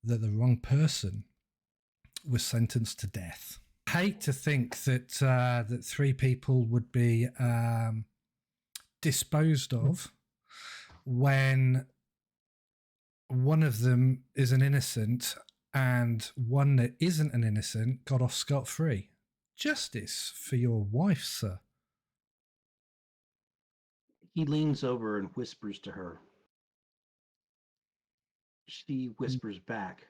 that the wrong person was sentenced to death. Hate to think that that 3 people would be disposed of when one of them is an innocent and one that isn't an innocent got off scot-free. Justice for your wife, sir. He leans over and whispers to her. She whispers back.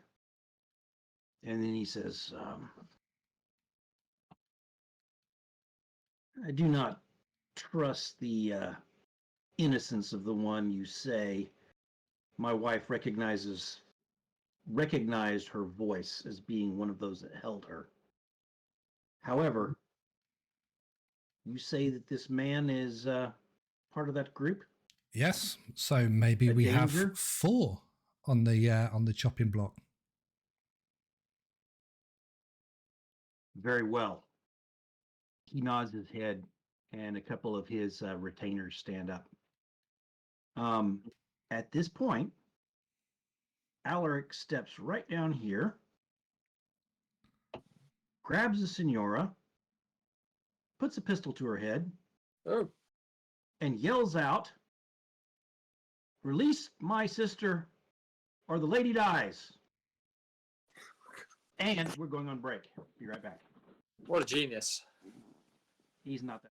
And then he says, I do not trust the innocence of the one you say. My wife recognized her voice as being one of those that held her. However, you say that this man is part of that group? Yes, so maybe we danger? have 4 on the chopping block. Very well. He nods his head, and a couple of his retainers stand up. At this point, Alaric steps right down here, grabs the Senora, puts a pistol to her head, Oh, and yells out, "Release my sister, or the lady dies." And we're going on break. Be right back. what a genius. He's not that.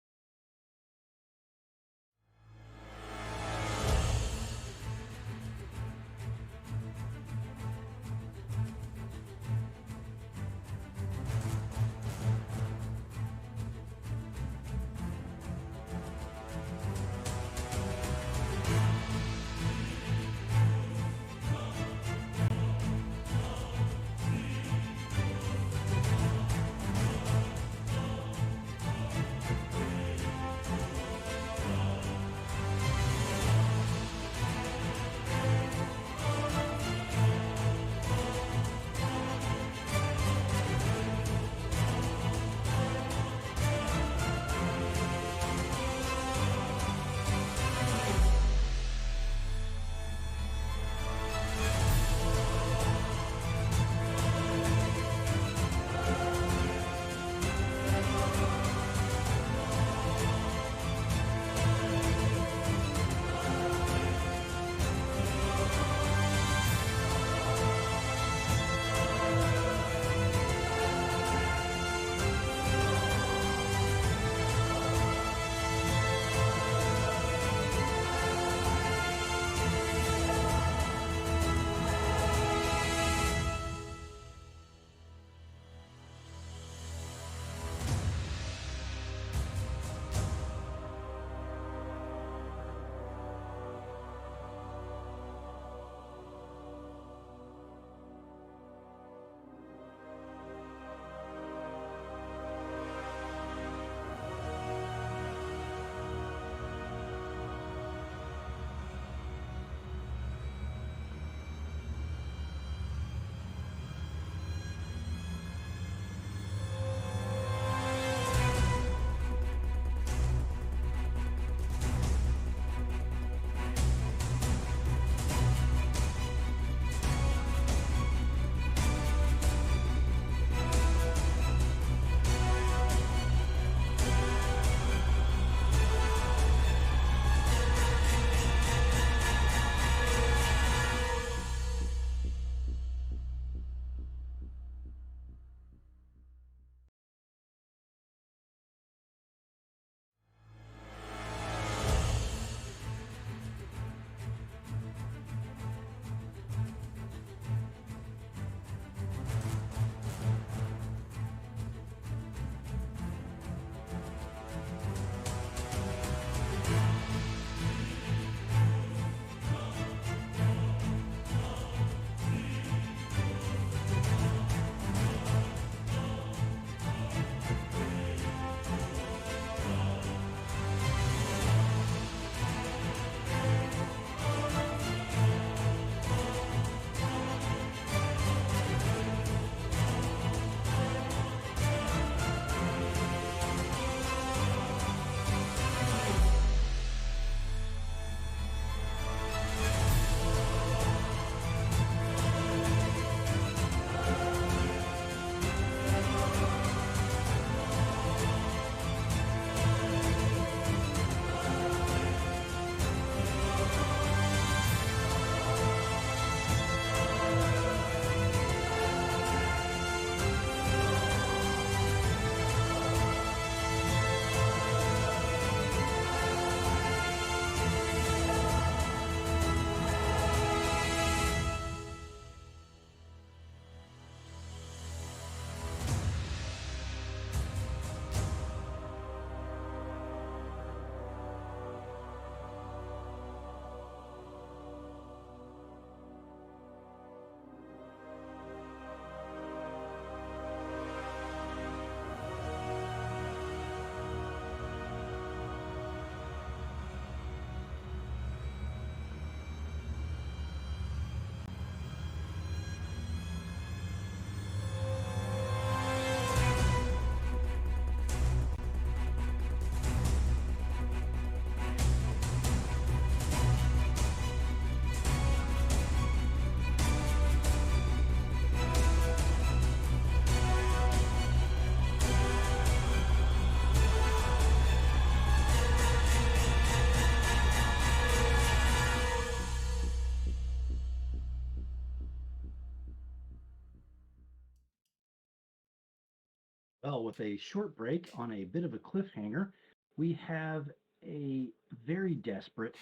Well, with a short break on a bit of a cliffhanger, we have a very desperate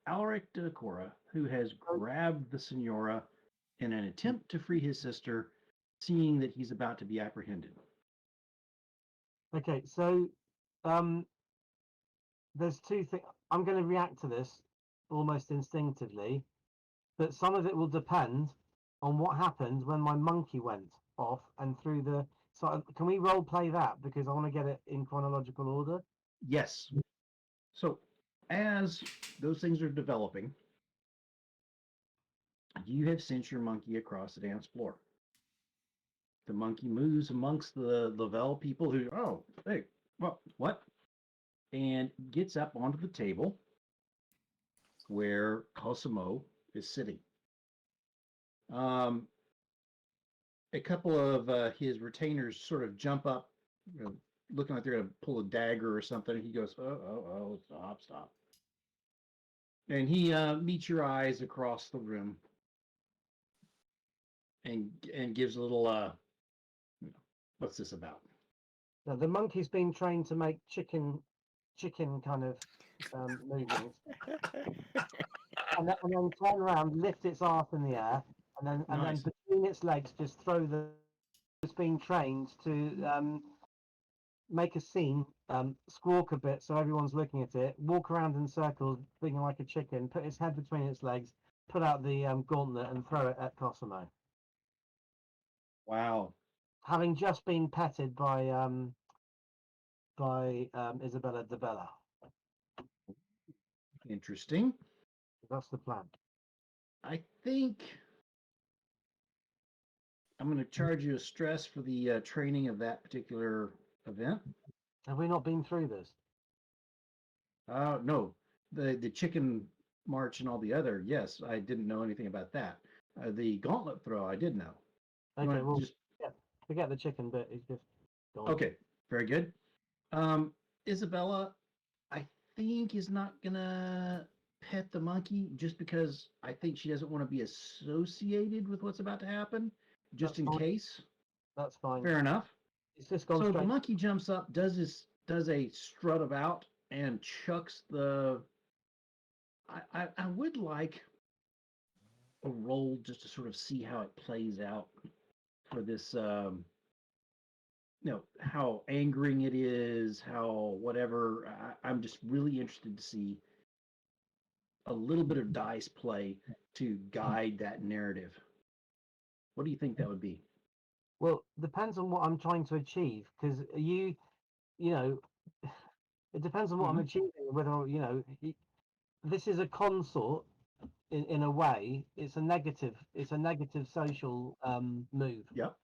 Alaric de Cora who has grabbed the Senora in an attempt to free his sister, seeing that he's about to be apprehended. Okay, so there's two things. I'm going to react to this almost instinctively, but some of it will depend on what happened when my monkey went off and through the. So can we role play that, because I want to get it in chronological order? Yes. So, as those things are developing, you have sent your monkey across the dance floor. The monkey moves amongst the Lavelle people who, oh, hey, what? And gets up onto the table where Cosamo is sitting. A couple of his retainers sort of jump up, looking like they're going to pull a dagger or something. He goes, oh, stop. And he meets your eyes across the room and gives a little, what's this about? Now, the monkey's been trained to make chicken kind of movements, and then turn around, lift its arse in the air, and then Nice. between its legs just throw the. It's been trained to make a scene, squawk a bit so everyone's looking at it, walk around in circles, being like a chicken, put its head between its legs, put out the gauntlet, and throw it at Cosamo. Wow. Having just been petted by Isabella de Bella. Interesting. That's the plan. I think I'm going to charge you a stress for the training of that particular event. Have we not been through this? No, the chicken march and all the other. Yes, I didn't know anything about that. The gauntlet throw, I did know. You Okay, wanna well, just yeah, forget the chicken bit. It's just gone. okay. Very good. Isabella, I think is not gonna pet the monkey just because I think she doesn't want to be associated with what's about to happen, just That's in fine. case. That's fine. Fair enough. It's just gone So the straight. monkey jumps up, does a strut about, and chucks the. I would like a roll just to sort of see how it plays out for this. How angering it is, how whatever. I'm just really interested to see a little bit of dice play to guide that narrative. What do you think that would be? Well, depends on what I'm trying to achieve, because you know, it depends on what I'm Mhm. achieving. Whether this is a consort in a way. It's a negative. It's a negative social move. Yep.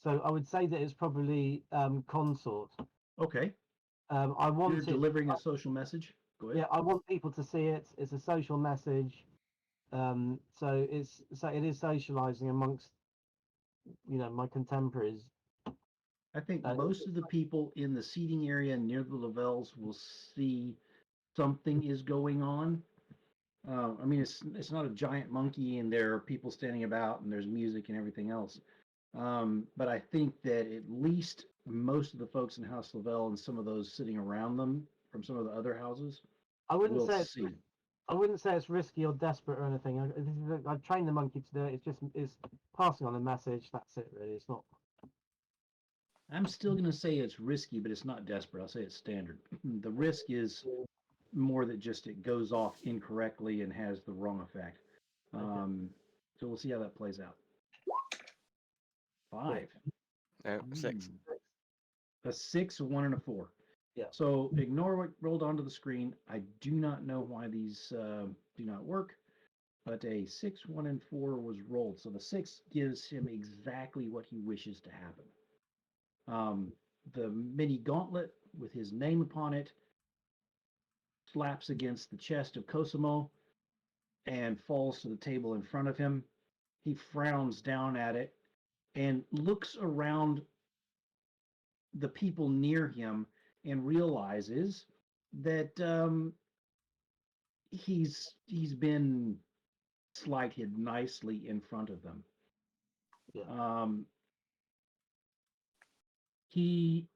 So I would say that it's probably consort. Okay. I want You're it. delivering a social message. Go ahead. Yeah, I want people to see it. It's a social message. So it is socializing amongst my contemporaries. I think Uh, most of the people in the seating area near the Lavelles will see something is going on. I mean, it's not a giant monkey, and there are people standing about, and there's music and everything else. But I think that at least most of the folks in House Lavelle and some of those sitting around them from some of the other houses I wouldn't will say it's see. I wouldn't say it's risky or desperate or anything. I've trained the monkey to do it. It's passing on a message. That's it, really. It's not. I'm still going to say it's risky, but it's not desperate. I'll say it's standard. The risk is more that just it goes off incorrectly and has the wrong effect. So we'll see how that plays out. 5. No, 6. A 6, a 1, and a 4. Yeah. So ignore what rolled onto the screen. I do not know why these do not work, but a 6, 1, and 4 was rolled. So the 6 gives him exactly what he wishes to happen. The mini gauntlet with his name upon it slaps against the chest of Cosimo and falls to the table in front of him. He frowns down at it and looks around the people near him and realizes that he's been slighted nicely in front of them. Yeah. He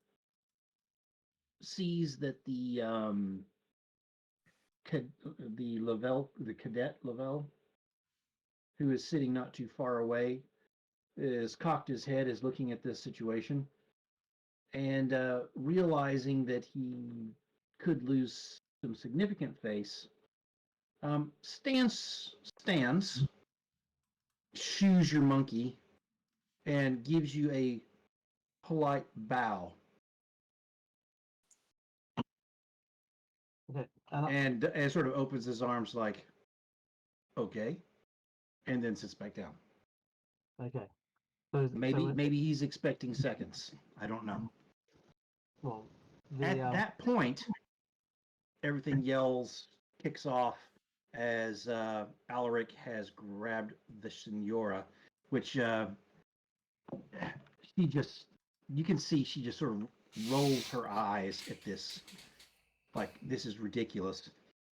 sees that the cadet Lavelle, who is sitting not too far away, is cocked his head, is looking at this situation, and realizing that he could lose some significant face, stands, shoos your monkey, and gives you a polite bow. Okay. And sort of opens his arms like, okay, and then sits back down. Okay. So Maybe he's expecting seconds. I don't know. Well, At that point, everything kicks off as Alaric has grabbed the Senora, which you can see she just sort of rolls her eyes at this, like, this is ridiculous.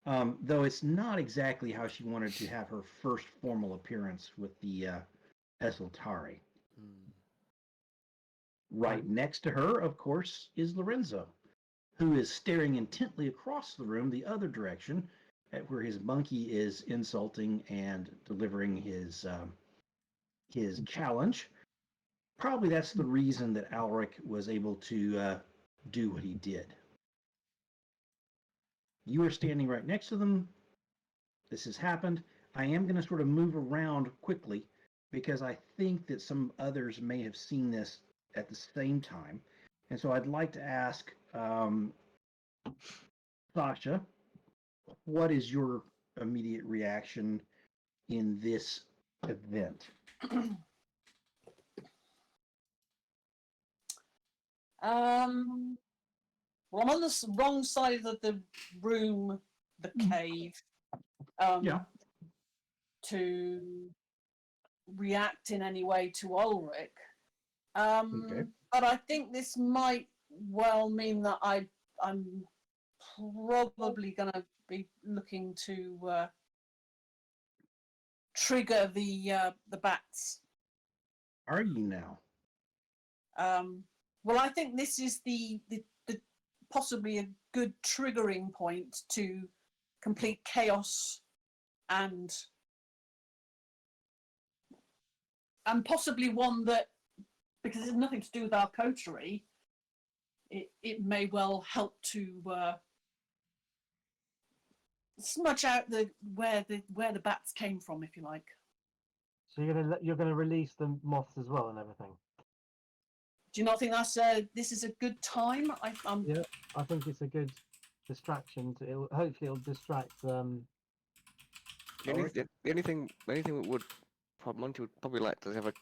Though it's not exactly how she wanted to have her first formal appearance with the Esaltari. Right next to her, of course, is Lorenzo, who is staring intently across the room the other direction, at where his monkey is insulting and delivering his challenge. Probably that's the reason that Alaric was able to do what he did. You are standing right next to them. This has happened. I am going to sort of move around quickly because I think that some others may have seen this at the same time. And so I'd like to ask Sasha, what is your immediate reaction in this event? Well, I'm on the wrong side of the room, the cave, Yeah. to react in any way to Ulrich. Okay. But I think this might well mean that I'm probably going to be looking to trigger the bats. Are you now? Well, I think this is the possibly a good triggering point to complete chaos and possibly one that, because it has nothing to do with our coterie, it may well help to smudge out where the bats came from, if you like. So you're gonna release the moths as well and everything. Do you not think this is a good time? Yeah, I think it's a good distraction. Hopefully it'll distract. The only thing Monte would probably like to have a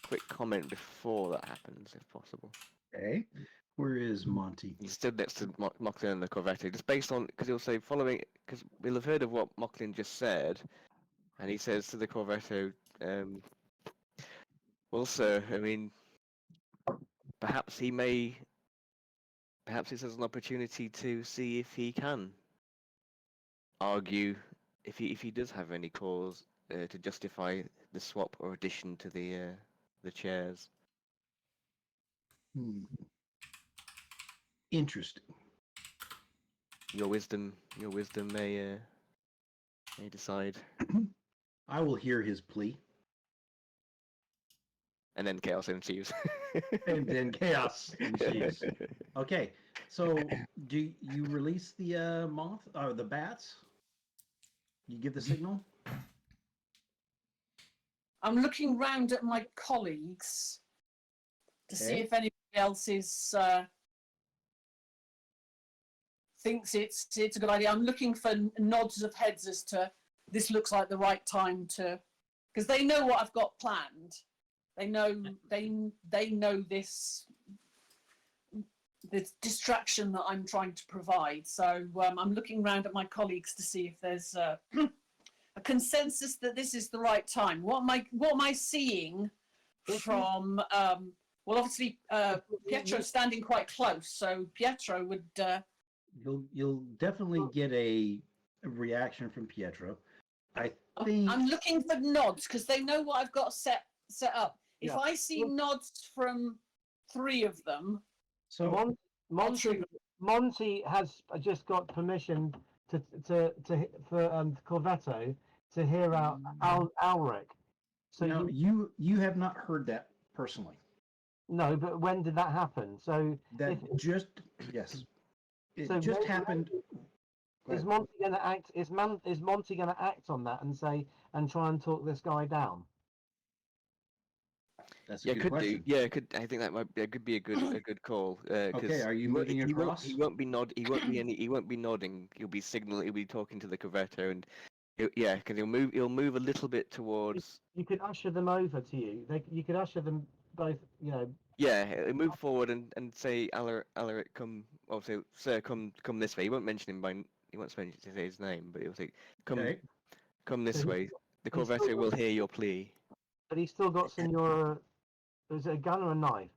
quick comment before that happens, if possible. Okay. Where is Monte? He stood next to Mochlain and the Corvetto, just based on, because he'll say following, because we'll have heard of what Mochlain just said, and he says to the Corvetto, well, sir, I mean, perhaps this is an opportunity to see if he can argue, if he does have any cause to justify the swap or addition to the chairs. Interesting. Your wisdom may decide. I will hear his plea. And then chaos ensues. And then chaos ensues. Okay, so do you release the moth or the bats? You give the signal? I'm looking round at my colleagues to see if anybody else thinks it's a good idea. I'm looking for nods of heads as to this looks like the right time to, because they know what I've got planned. They know this distraction that I'm trying to provide. So I'm looking around at my colleagues to see if there's a consensus that this is the right time. What am I seeing from? Well, obviously Pietro's standing quite close, so Pietro would. You'll definitely get a reaction from Pietro. I think I'm looking for nods because they know what I've got set up. If Yeah. I see nods from 3 of them, So Monte, Monte has just got permission for Corvetto to hear out Alric. So no, you have not heard that personally. no, but when did that happen? So That if, just yes, it so just maybe- happened. Go is ahead. Monte going to act? Is Monte going to act on that and say and try and talk this guy down? That's a Yeah, good could question. do. Yeah, could. I think that could be a good call. Okay, are you moving across? He won't be He won't be He won't be nodding. He'll be signaling. He'll be talking to the Corvetto, and yeah, because he'll move. He'll move a little bit towards. You could usher them over to you. You could usher them both. You know. Yeah, he'll move forward and say, Alaric, come. Or say, sir, come this way. He won't mention him by. He won't mention to say his name, but he'll say, come Okay. come this So way. The he's still Corvetto will got- hear your plea. But he's still got Senora. Is it a gun or a knife?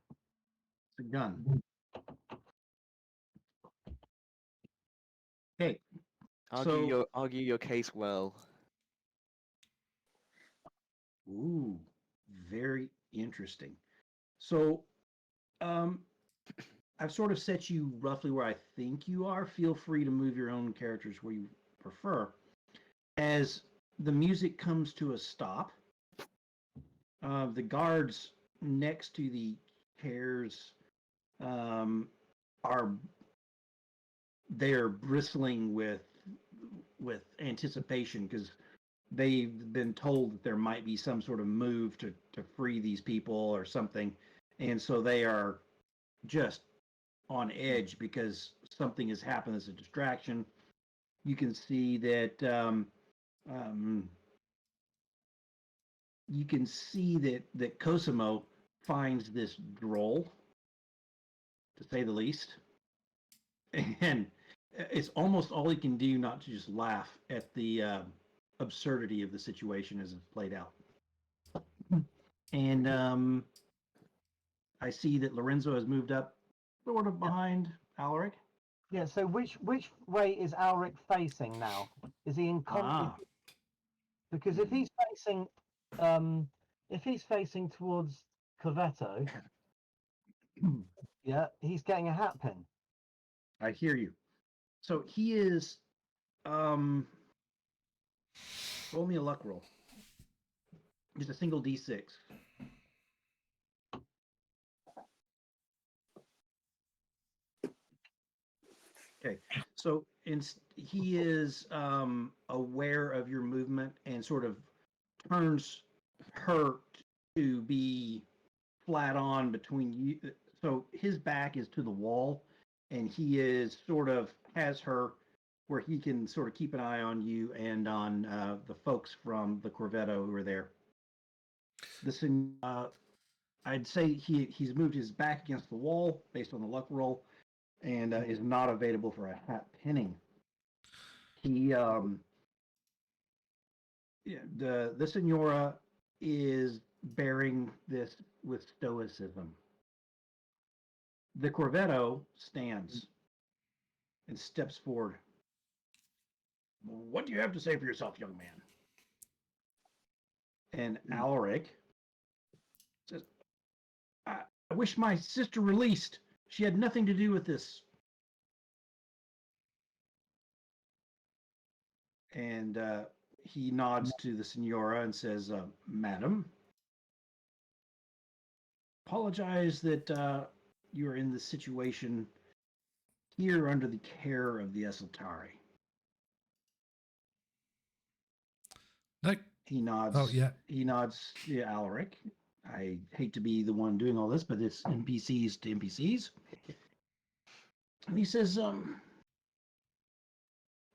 It's a gun. Okay. Argue your case well. Ooh, very interesting. So, I've sort of set you roughly where I think you are. Feel free to move your own characters where you prefer. As the music comes to a stop, the guards next to the chairs are they're bristling with anticipation because they've been told that there might be some sort of move to free these people or something, and so they are just on edge because something has happened as a distraction. You can see that that Cosamo finds this droll, to say the least, and it's almost all he can do not to just laugh at the absurdity of the situation as it's played out. And I see that Lorenzo has moved up sort of behind Alaric. Yeah. So which way is Alric facing now? Is he in Ah, Because if he's facing towards Corvetto, yeah, he's getting a hat pin. I hear you. So he is. Roll me a luck roll. Just a single d6. Okay, so he is aware of your movement and sort of turns her to be flat on between you. So his back is to the wall, and he is sort of has her where he can sort of keep an eye on you and on the folks from the Corvetto who are there. This, I'd say he's moved his back against the wall based on the luck roll, and is not available for a hat pinning. He yeah, the Senora is bearing this with stoicism. The Corvetto stands and steps forward. What do you have to say for yourself, young man? And Alaric says, I wish my sister released. She had nothing to do with this. And he nods to the Senora and says, Madam, apologize that you are in this situation here under the care of the Esaltari. No. He nods. Oh, yeah. He nods to Alaric. I hate to be the one doing all this, but it's NPCs to NPCs. And he says,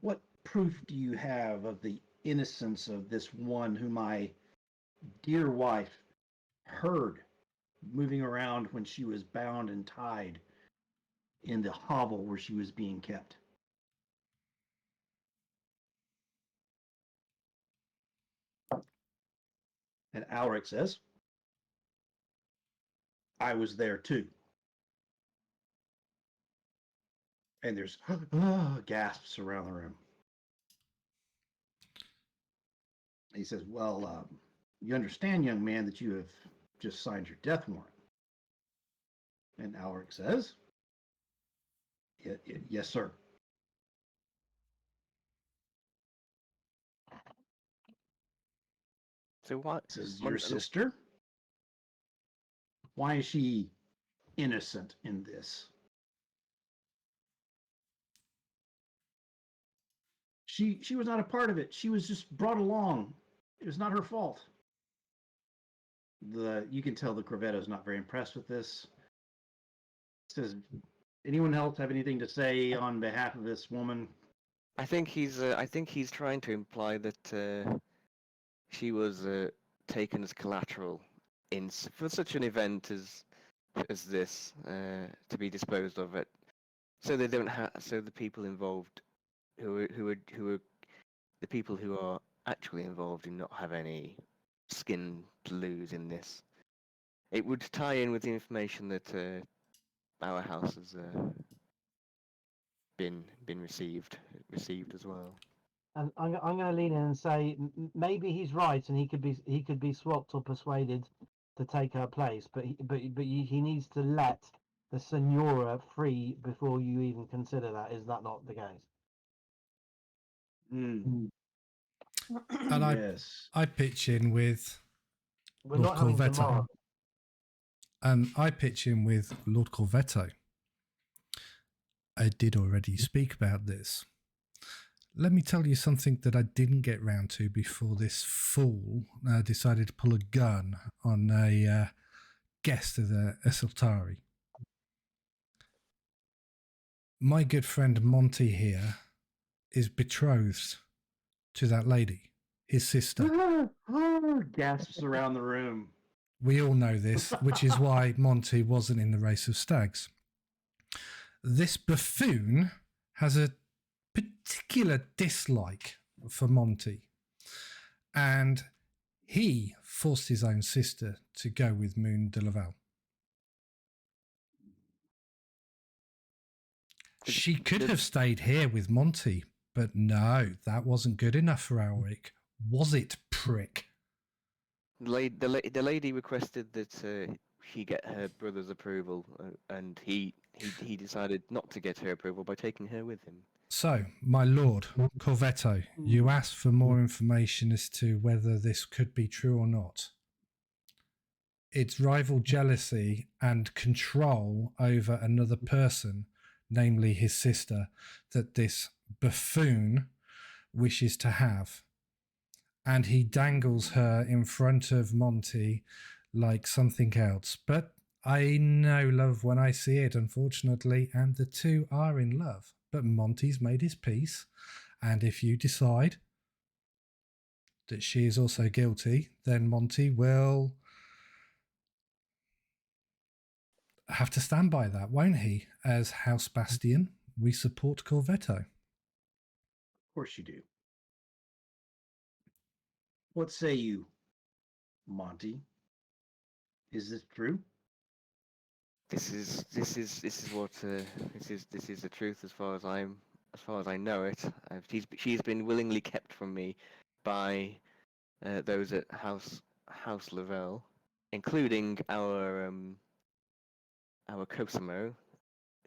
what proof do you have of the innocence of this one whom my dear wife heard moving around when she was bound and tied in the hovel where she was being kept? And Alaric says, I was there too. And there's gasps around the room. He says, well, you understand, young man, that you have just signed your death warrant. And Alaric says, Yes, sir. So what? This is your sister? Why is she innocent in this? She was not a part of it. She was just brought along. It was not her fault. You can tell the Corvetto is not very impressed with this. Says, anyone else have anything to say on behalf of this woman? I think he's trying to imply that she was taken as collateral for such an event as this to be disposed of it, so they don't have so the people involved who are the people who are actually involved do not have any skin to lose in this. It would tie in with the information that our house has been received as well. And I'm going to lean in and say maybe he's right, and he could be swapped or persuaded to take her place. But he needs to let the Senora free before you even consider that. Is that not the case? Mm. And Yes. I pitch in with We're Lord not having Corvetto. tomorrow. And I pitch in with Lord Corvetto. I did already speak about this. Let me tell you something that I didn't get round to before this fool decided to pull a gun on a guest of the Esultari. My good friend Monte here is betrothed to that lady, his sister. Gasps around the room. We all know this, which is why Monte wasn't in the race of stags. This buffoon has a particular dislike for Monte, and he forced his own sister to go with Moon de Laval. She could have stayed here with Monte, but no, that wasn't good enough for Alric. Was it, prick? The lady requested that he get her brother's approval, and he decided not to get her approval by taking her with him. So, my lord, Corvetto, you asked for more information as to whether this could be true or not. It's rival jealousy and control over another person, namely his sister, that this buffoon wishes to have. And he dangles her in front of Monte like something else. But I know love when I see it, unfortunately, and the two are in love. But Monte's made his peace, and if you decide that she is also guilty, then Monte will have to stand by that, won't he? As House Bastien, we support Corvetto. Of course you do. What say you, Monty? Is this true? This is the truth as far as I know it. She's been willingly kept from me by those at House Lavelle, including our Cosamo,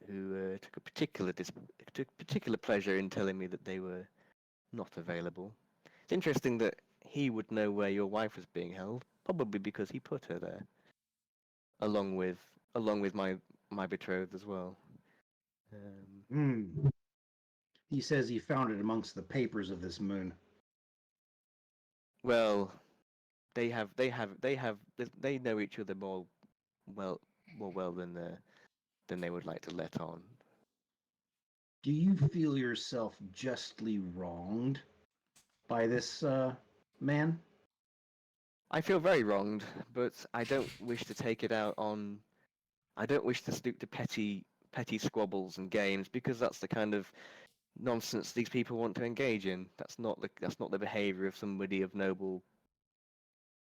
who took particular pleasure in telling me that they were not available. It's interesting that he would know where your wife was being held, probably because he put her there, along with my betrothed as well. He says he found it amongst the papers of this moon. Well, they know each other more well than they would like to let on. Do you feel yourself justly wronged by this man? I feel very wronged, but I don't wish to take it out on. I don't wish to stoop to petty squabbles and games, because that's the kind of nonsense these people want to engage in. That's not the behaviour of somebody of noble.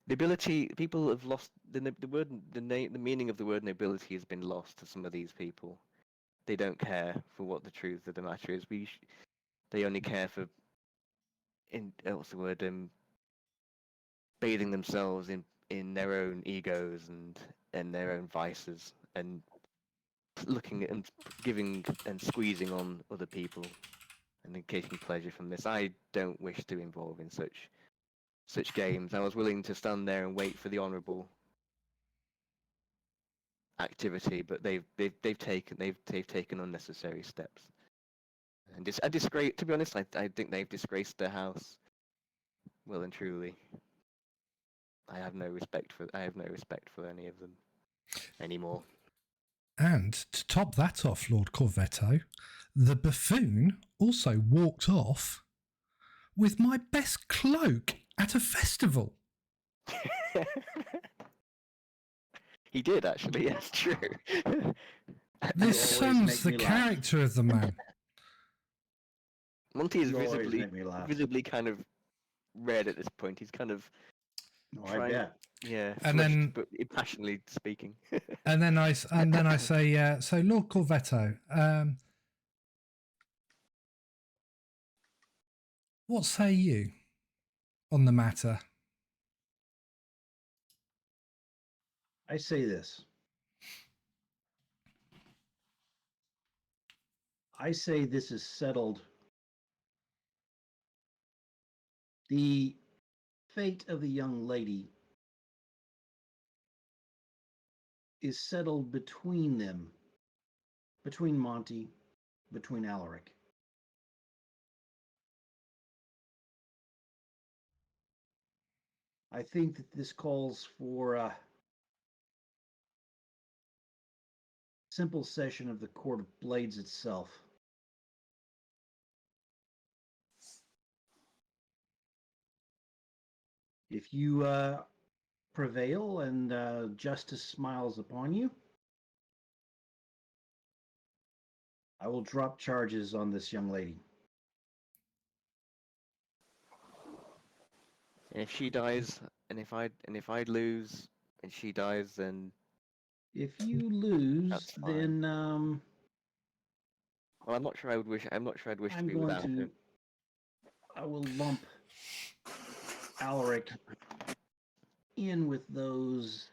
The ability people have lost the meaning of the word nobility has been lost to some of these people. They don't care for what the truth of the matter is. They only care for what's the word, bathing themselves in their own egos and their own vices, and looking at and giving and squeezing on other people and then taking pleasure from this. I don't wish to involve in such games. I was willing to stand there and wait for the honourable activity, but they've taken unnecessary steps. And a disgrace. To be honest, I think they've disgraced their house well and truly. I have no respect for any of them anymore. And to top that off, Lord Corvetto, the buffoon also walked off with my best cloak at a festival. He did actually. Yes, true. This always sums make the me laugh. character of the man. Monty is You always make me laugh. visibly kind of red at this point. He's kind of Oh, I bet. yeah, And flushed, then- but passionately speaking. And then I say, so Lord Corvetto, what say you on the matter? I say this. I say this is settled. The fate of the young lady is settled between them, between Monte, between Alaric. I think that this calls for a simple session of the Court of Blades itself. If you prevail and justice smiles upon you, I will drop charges on this young lady. And if she dies, and if I lose, and she dies, then If you lose, That's fine. then well, I'm not sure I'd wish to I'm be going without to. him. I will lump Alaric in with those.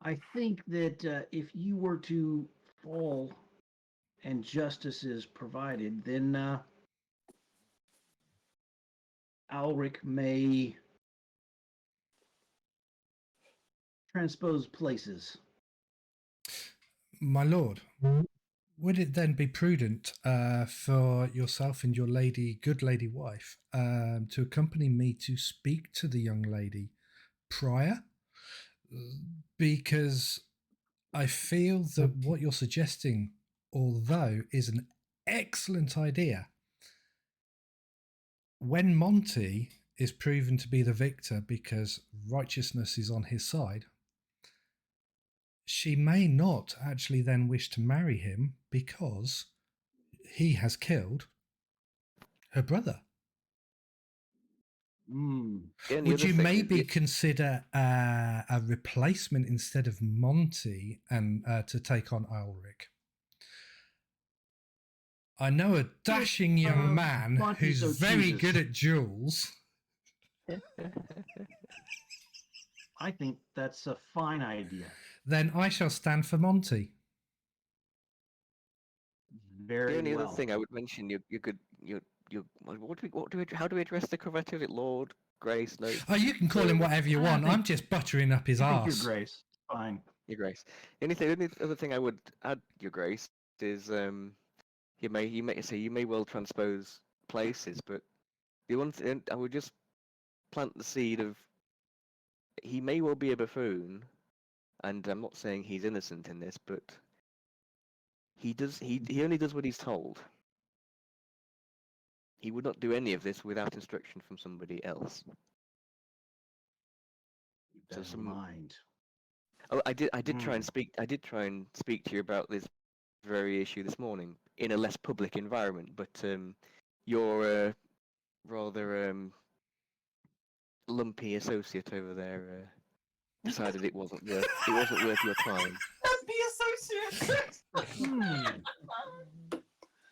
I think that if you were to fall and justice is provided, then Alaric may transpose places. My lord, would it then be prudent for yourself and your good lady wife to accompany me to speak to the young lady prior? Because I feel that what you're suggesting, although is an excellent idea, when Monte is proven to be the victor because righteousness is on his side, she may not actually then wish to marry him because he has killed her brother. The only Would other you thing maybe is- consider a replacement instead of Monte and to take on Ulrich? I know a dashing young man Monte who's so very chooses. good at duels. I think that's a fine idea. Then I shall stand for Monte. Very The only well. other thing I would mention, how do we address the Corvetto? Is it Lord, Grace? No, Oh, you can call him whatever you I want. think- I'm just buttering up his I think Your arse. Grace. Fine. Your Grace. The only other thing I would add, Your Grace, is you may well transpose places, but the one thing I would just plant the seed of he may well be a buffoon, and I'm not saying he's innocent in this, but he only does what he's told. He would not do any of this without instruction from somebody else. Keep So that in some- mind. Oh, I did try and speak to you about this very issue this morning in a less public environment, but your rather lumpy associate over there decided it wasn't worth your time. Be associate.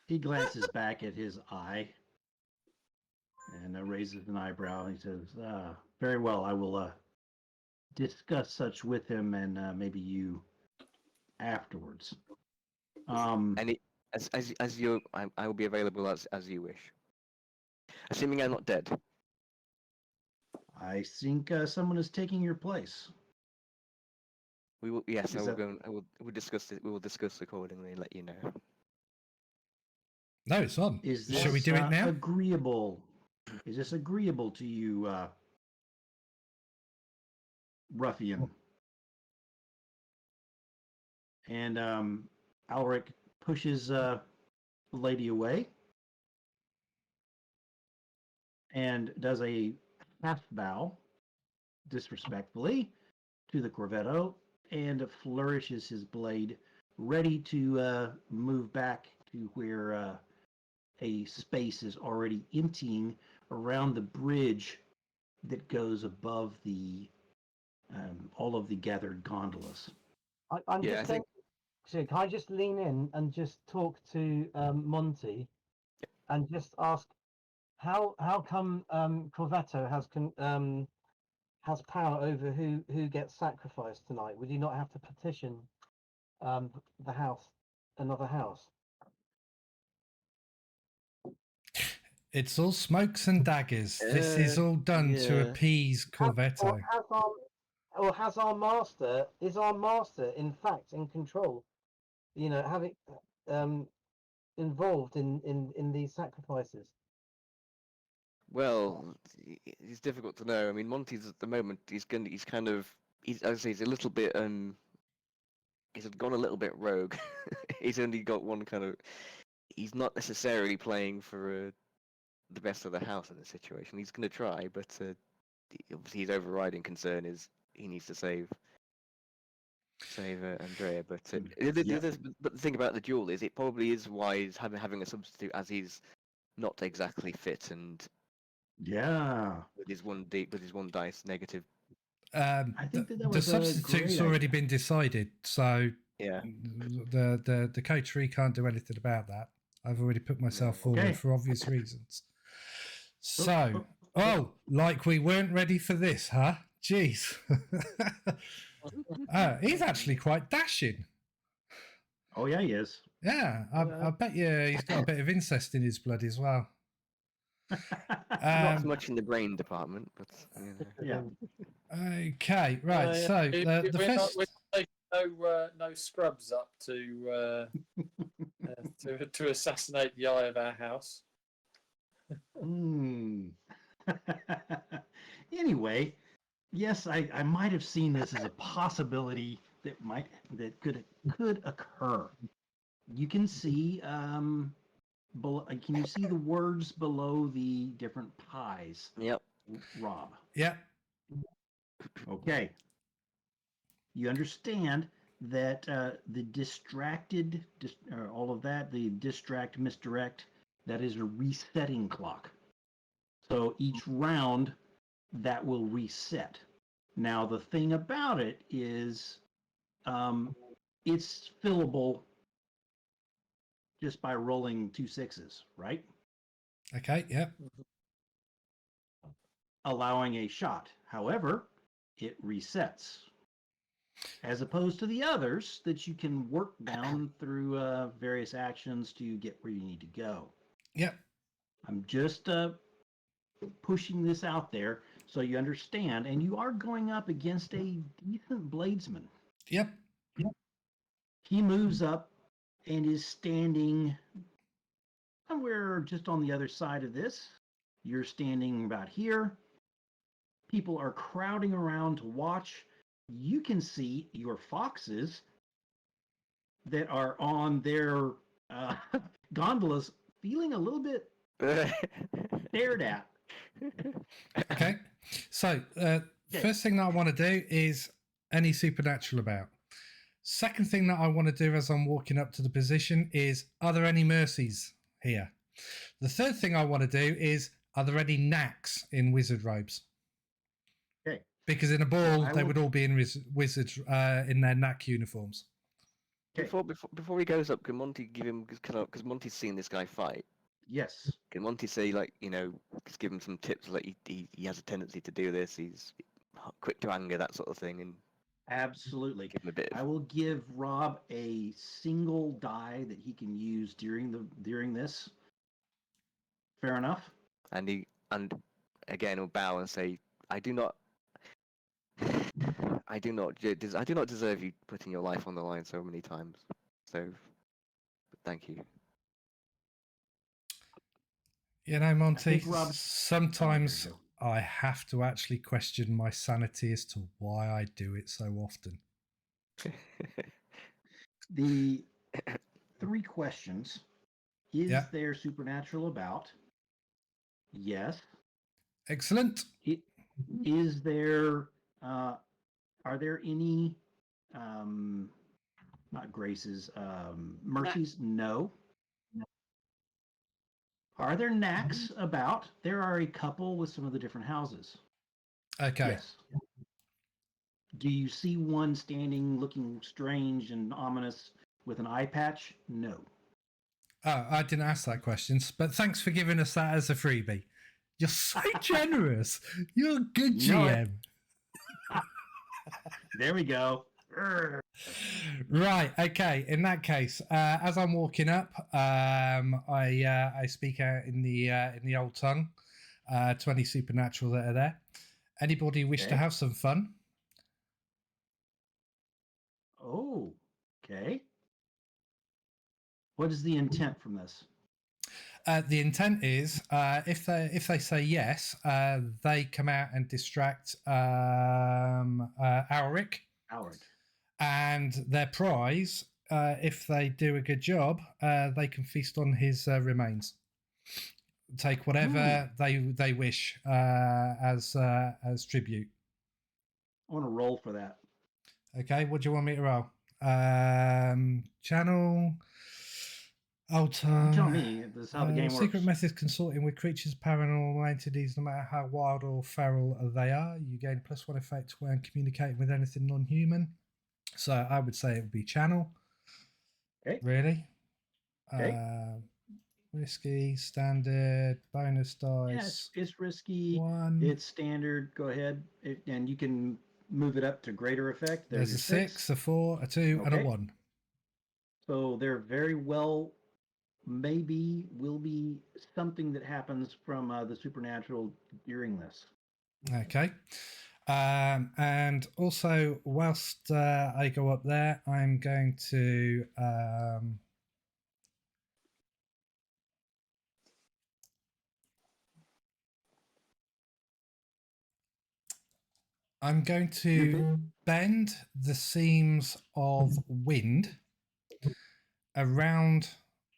He glances back at his eye. and raises an eyebrow. And he says, "Very well. I will discuss such with him and maybe you afterwards." And as you, I will be available as you wish. Assuming I'm not dead. I think someone is taking your place. We will. Yes, I Is will that- go. We'll discuss it. We will discuss accordingly and let you know. No, it's on. Is this Shall we do it now? agreeable? Is this agreeable to you, ruffian? And Alric pushes the lady away and does a half bow disrespectfully to the Corvetto and flourishes his blade, ready to move back to where a space is already emptying around the bridge that goes above the all of the gathered gondolas. I'm Yeah, just I think- so can I just lean in and just talk to Monte and just ask how come Corvetto has power over who gets sacrificed tonight? Would you not have to petition the house, another house? It's all smokes and daggers. This is all done to yeah. appease Corvetto. Has our master, is our master in fact in control? You know, having involved in these sacrifices. Well, it's difficult to know. I mean, Monty's at the moment. He's kind of. He's. I would say he's a little bit. He's gone a little bit rogue. He's only got one kind of. He's not necessarily playing for the best of the house in this situation. He's going to try, but obviously his overriding concern is he needs to save Andrea. But but the thing about the duel is it probably is wise having a substitute, as he's not exactly fit and Yeah, with his one dice negative. I think that the was a substitute's great already idea. been decided, so Yeah. the coterie can't do anything about that. I've already put myself forward Okay. for obvious reasons. So, like we weren't ready for this, huh? Jeez. He's actually quite dashing. Oh yeah, he is. Yeah, I bet you he's got a bit of incest in his blood as well. Not as much in the brain department, but you know. Yeah. Okay, right. So the we're first. not taking no scrubs up to to assassinate the eye of our house. Anyway, yes, I might have seen this as a possibility that could occur. You can see can you see the words below the different pies, Yep. Rob? Yeah. Okay. You understand that the distracted, all of that, the distract, misdirect, that is a resetting clock. So each round, that will reset. Now, the thing about it is it's fillable just by rolling 2 6s, right? Okay. Yeah. Allowing a shot. However, it resets. As opposed to the others that you can work down through various actions to get where you need to go. Yep. I'm just pushing this out there so you understand, and you are going up against a decent bladesman. Yep. He moves up and is standing somewhere just on the other side of this. You're standing about here. People are crowding around to watch. You can see your foxes that are on their gondolas feeling a little bit stared at. Okay. So first thing that I want to do is any supernatural about. Second thing that I want to do as I'm walking up to the position is, are there any mercies here? The third thing I want to do is, are there any knacks in wizard robes? Okay. Because in a ball, I they will- would all be in wizards in their knack uniforms. Okay. Before he goes up, can Monty give him because Monty's seen this guy fight? Yes. Can Monte say, like, just give him some tips, like he has a tendency to do this, he's quick to anger, that sort of thing, and Absolutely. give him a bit I of... will give Rob a single die that he can use during this. Fair enough. And again will bow and say, I do not deserve you putting your life on the line so many times. So thank you. You know, Monte, think Rob- sometimes Oh, there I have to actually question my sanity as to why I do it so often. The 3 questions. Is Yeah. there supernatural about? Yes. Excellent. Is there are there any not graces, mercies? No. Are there knacks about? There are a couple with some of the different houses. Okay. Yes. Do you see one standing looking strange and ominous with an eye patch? No. Oh, I didn't ask that question, but thanks for giving us that as a freebie. You're so generous. You're a good GM. There we go. Right. Okay. In that case, as I'm walking up, I speak out in the old tongue to any supernatural that are there. Anybody wish to Okay. have some fun? Oh, okay. What is the intent from this? The intent is, if they say yes, they come out and distract Alric, and their prize, if they do a good job, they can feast on his remains. Take whatever they wish as tribute. I want to roll for that. Okay, what do you want me to roll? Channel. Old tongue. You tell me. This is how the game Secret works. methods consorting with creatures, paranormal entities, no matter how wild or feral they are. You gain +1 effect when communicating with anything non-human. So I would say it would be channel. Okay. Really? Okay. Risky, standard, bonus dice. Yes, it's risky. 1. It's standard. Go ahead, and you can move it up to greater effect. There's a 6, a 4, a 2, and a 1. So they're very well. Maybe will be something that happens from the supernatural during this. Okay. And also, whilst I go up there, I'm going to bend the seams of wind around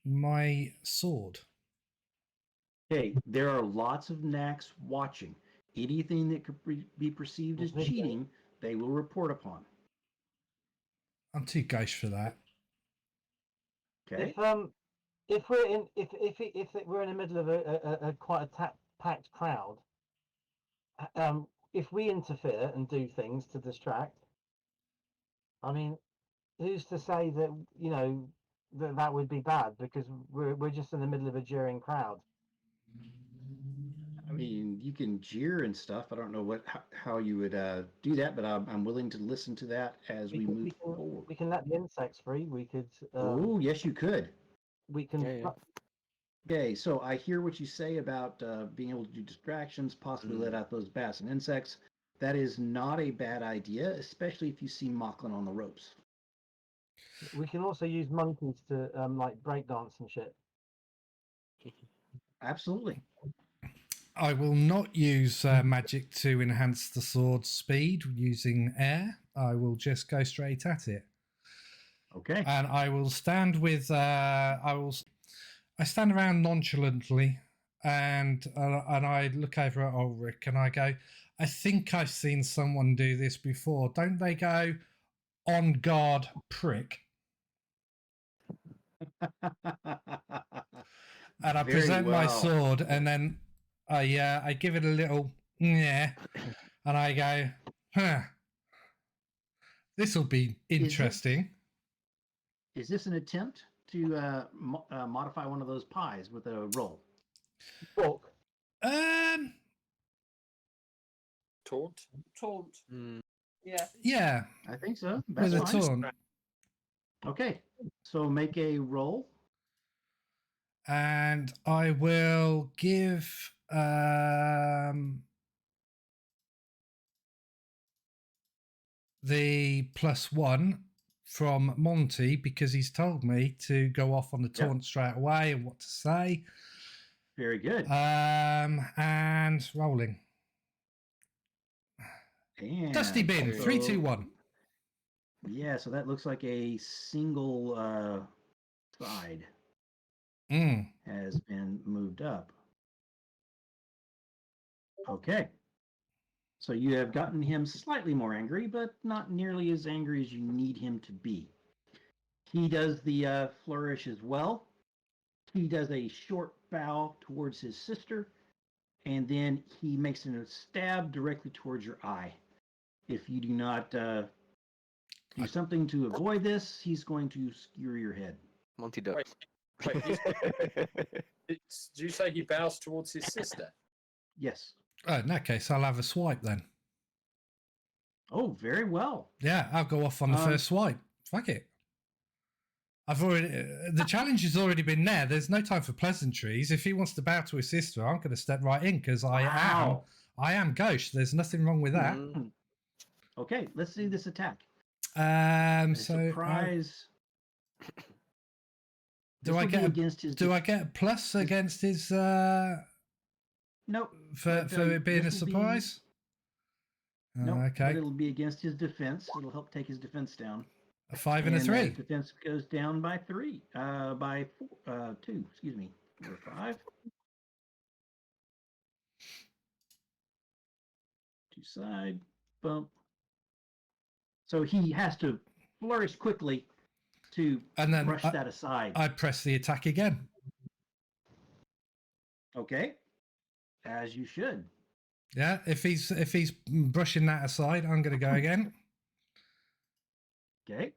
my sword. Okay, there are lots of knacks watching. Anything that could be perceived as cheating, they will report upon. I'm too gauche for that. Okay. If we're in we're in the middle of a quite a packed crowd, if we interfere and do things to distract, I mean, who's to say that that would be bad because we're just in the middle of a jeering crowd. I mean, you can jeer and stuff. I don't know how you would do that, but I'm willing to listen to that as we move forward. We can let the insects free. We could. Oh, yes, you could. We can. Yeah. Okay, so I hear what you say about being able to do distractions, possibly let out those bats and insects. That is not a bad idea, especially if you see Mochlain on the ropes. We can also use monkeys to like breakdance and shit. Absolutely. I will not use magic to enhance the sword's speed using air. I will just go straight at it. Okay. And I will stand with. I stand around nonchalantly, and I look over at Ulrich and I go, I think I've seen someone do this before. Don't they go, on guard, prick? And I present my sword, and then I give it a little yeah, and I go, huh, this will be interesting. Is this an attempt to modify one of those pies with a roll? Book. Taunt. Taunt. Mm. Yeah. Yeah, I think so. That's with a fine. taunt. Okay, so make a roll. And I will give the +1 from Monte because he's told me to go off on the taunt straight away and what to say. Very good. And rolling. And Dusty bin, so- 3, 2, 1. Yeah, so that looks like a single side has been moved up. Okay. So you have gotten him slightly more angry, but not nearly as angry as you need him to be. He does the flourish as well. He does a short bow towards his sister, and then he makes a stab directly towards your eye. If you do not do something to avoid this, he's going to skewer your head. Monty ducks. Wait, did you say he bows towards his sister? Yes. Oh, in that case, I'll have a swipe then. Oh, very well. Yeah, I'll go off on the first swipe. Fuck it. I've already the challenge has already been there. There's no time for pleasantries. If he wants to bow to his sister, I'm going to step right in because I am gauche. There's nothing wrong with that. Okay, let's see this attack. So Surprise. do I get a plus against his? Nope. For it being a surprise. Nope. Okay. But it'll be against his defense. It'll help take his defense down. A 5 and a 3. His defense goes down by 3. By 2. Excuse me. Or 5. 2 side bump. So he has to flourish quickly to brush that aside. I press the attack again. Okay. As you should. Yeah, if he's brushing that aside, I'm going to go again. Okay.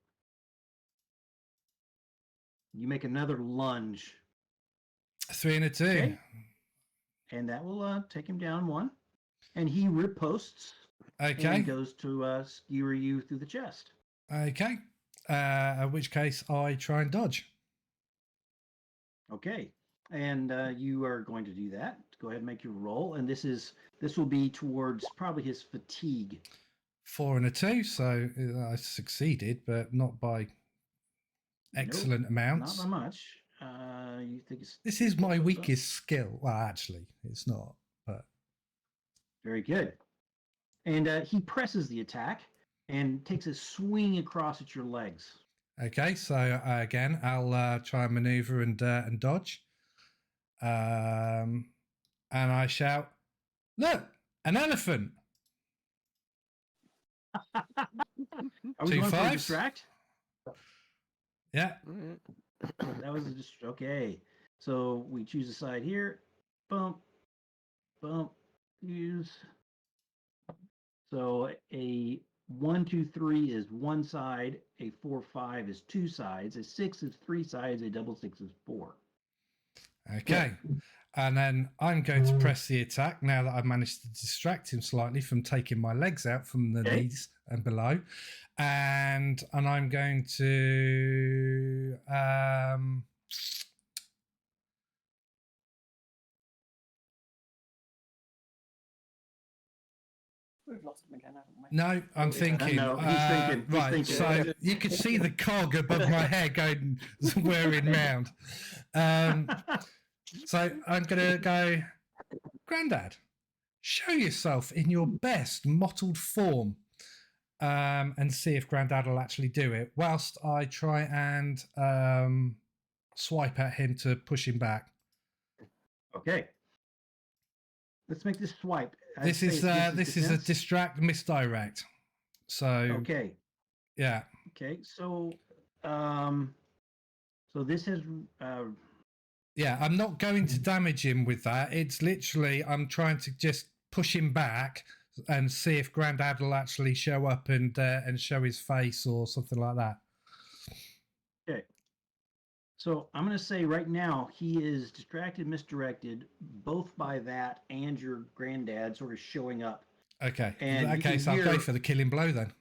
You make another lunge. 3 and a 2. Okay. And that will take him down 1. And he riposts. Okay. And goes to skewer you through the chest. Okay. In which case, I try and dodge. Okay. And you are going to do that. Go ahead and make your roll. And this will be towards probably his fatigue. 4 and a 2, so I succeeded, but not by excellent amounts. Not by much. You think this is my weakest skill. Well, actually, it's not. But very good. And he presses the attack and takes a swing across at your legs. Okay, so again, I'll try and maneuver and dodge. And I shout, "Look, an elephant!" Are we 2 going for a 5s? distract? Yeah. That was okay. So we choose a side here. Bump, bump, use. So a 1, 2, 3 is 1 side. A 4, 5 is 2 sides. A 6 is 3 sides. A double 6 is 4. Okay. And then I'm going to press the attack now that I've managed to distract him slightly from taking my legs out from the knees and below. And I'm going to We've lost him again, haven't we? no, I'm thinking. No, he's thinking. He's Right, thinking. so you could see the cog above my head going whirring round. So I'm going to go, Grandad, show yourself in your best mottled form, and see if Grandad will actually do it, whilst I try and swipe at him to push him back. Okay. Let's make this swipe. This is a distract misdirect. So okay. Yeah. Okay. So this has yeah, I'm not going to damage him with that. It's literally I'm trying to just push him back and see if Grandad will actually show up and show his face or something like that. okay. So I'm going to say right now he is distracted, misdirected, both by that and your granddad sort of showing up. Okay. And you Okay, can so I'll hear go for the killing blow then.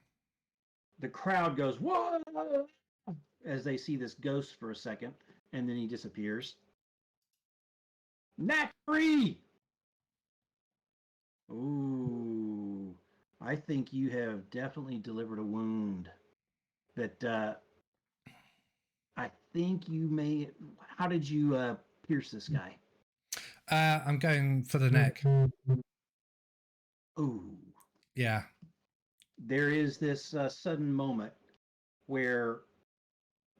the crowd goes, "Whoa!" as they see this ghost for a second, and then he disappears. Nat 3! Ooh, I think you have definitely delivered a wound. That I think you may. How did you pierce this guy? I'm going for the neck. Ooh, Yeah. there is this sudden moment where,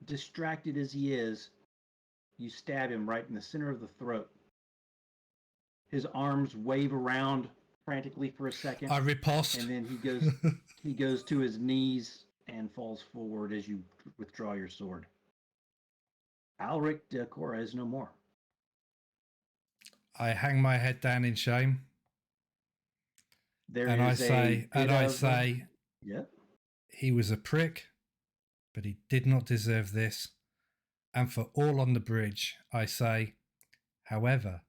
distracted as he is, you stab him right in the center of the throat. His arms wave around frantically for a second, I riposte. and then he goes to his knees and falls forward as you withdraw your sword. Alric de Cora is no more. I hang my head down in shame. There And I is a say, bit of, yep. he was a prick, but he did not deserve this. And for all on the bridge, I say, however,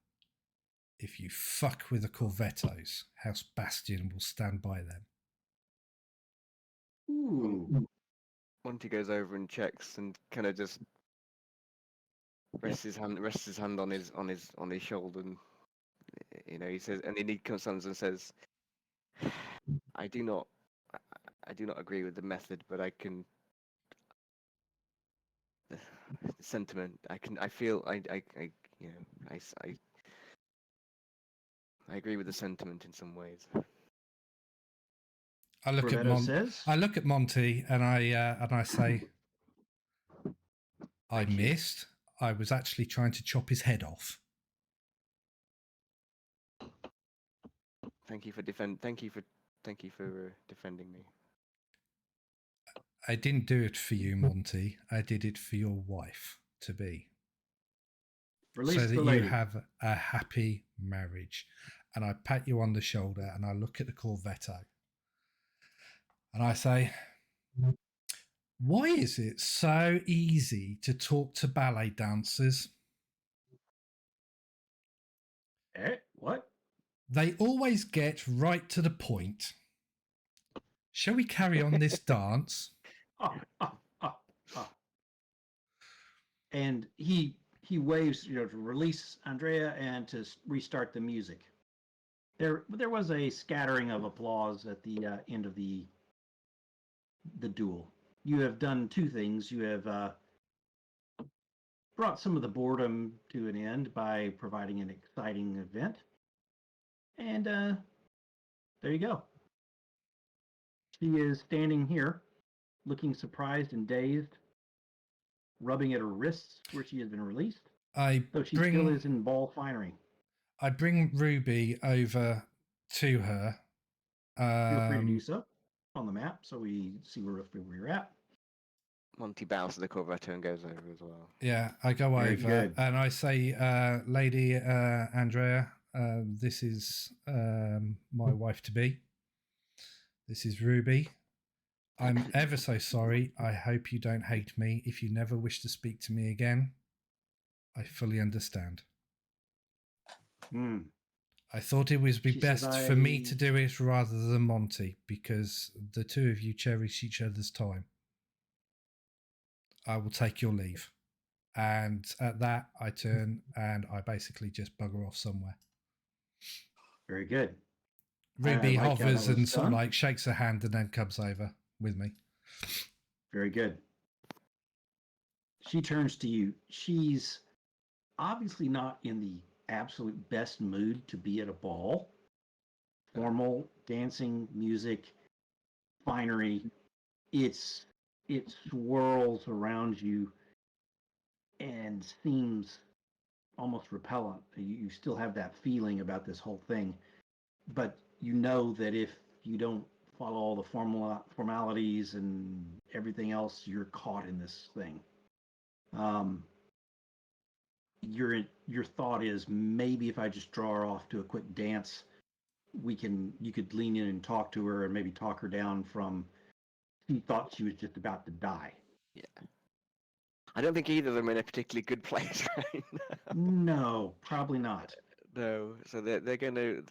if you fuck with the Corvettos, House Bastion will stand by them. Ooh. Monte goes over and checks and kind of just rests his hand on his shoulder, and he says, and then he comes and says, I do not agree with the method, but I can the sentiment. I feel I agree with the sentiment in some ways. I look at Corvetto says, I look at Monty and I say, I missed. I was actually trying to chop his head off. Thank you for defending me. I didn't do it for you, Monty. I did it for your wife to be. release so that the lady. you have a happy marriage. And I pat you on the shoulder and I look at the Corvetto and I say, why is it so easy to talk to ballet dancers? What? They always get right to the point. Shall we carry on this dance? And he waves, to release Andrea and to restart the music. There was a scattering of applause at the end of the duel. You have done two things. You have brought some of the boredom to an end by providing an exciting event, and there you go. She is standing here, looking surprised and dazed, rubbing at her wrists where she has been released. Though she still is in ball finery. I bring Ruby over to her. Feel free to do so on the map so we see where we're at. Monty bows to the Corvetto and goes over as well. Yeah, I go Very over good. and I say, Lady Andrea, this is my wife to be. This is Ruby. I'm ever so sorry. I hope you don't hate me. If you never wish to speak to me again, I fully understand. I thought it would be best for me to do it rather than Monty, because the two of you cherish each other's time. I will take your leave. And at that, I turn and I basically just bugger off somewhere. Very good. Ruby like hovers and sort of done. like shakes her hand and then comes over with me. Very good. She turns to you. She's obviously not in the absolute best mood to be at a ball. Formal dancing, music, finery. It swirls around you and seems almost repellent. You still have that feeling about this whole thing, but you know that if you don't follow all the formalities and everything else, you're caught in this thing. Your thought is, maybe if I just draw her off to a quick dance, you could lean in and talk to her and maybe talk her down from, she thought she was just about to die. Yeah. I don't think either of them are in a particularly good place right now. No, probably not. No, so they're going,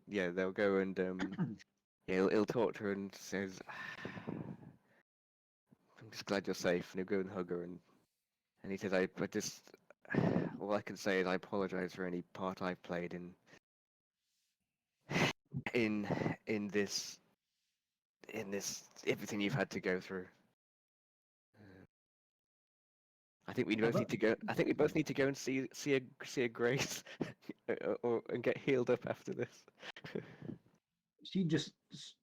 yeah, they'll go and yeah, he'll talk to her and says, I'm just glad you're safe, and he'll go and hug her, and he says, I just, all I can say is I apologize for any part I've played in in this everything you've had to go through. I think we both need to go. I think we both need to go and see a Grace, and get healed up after this. She just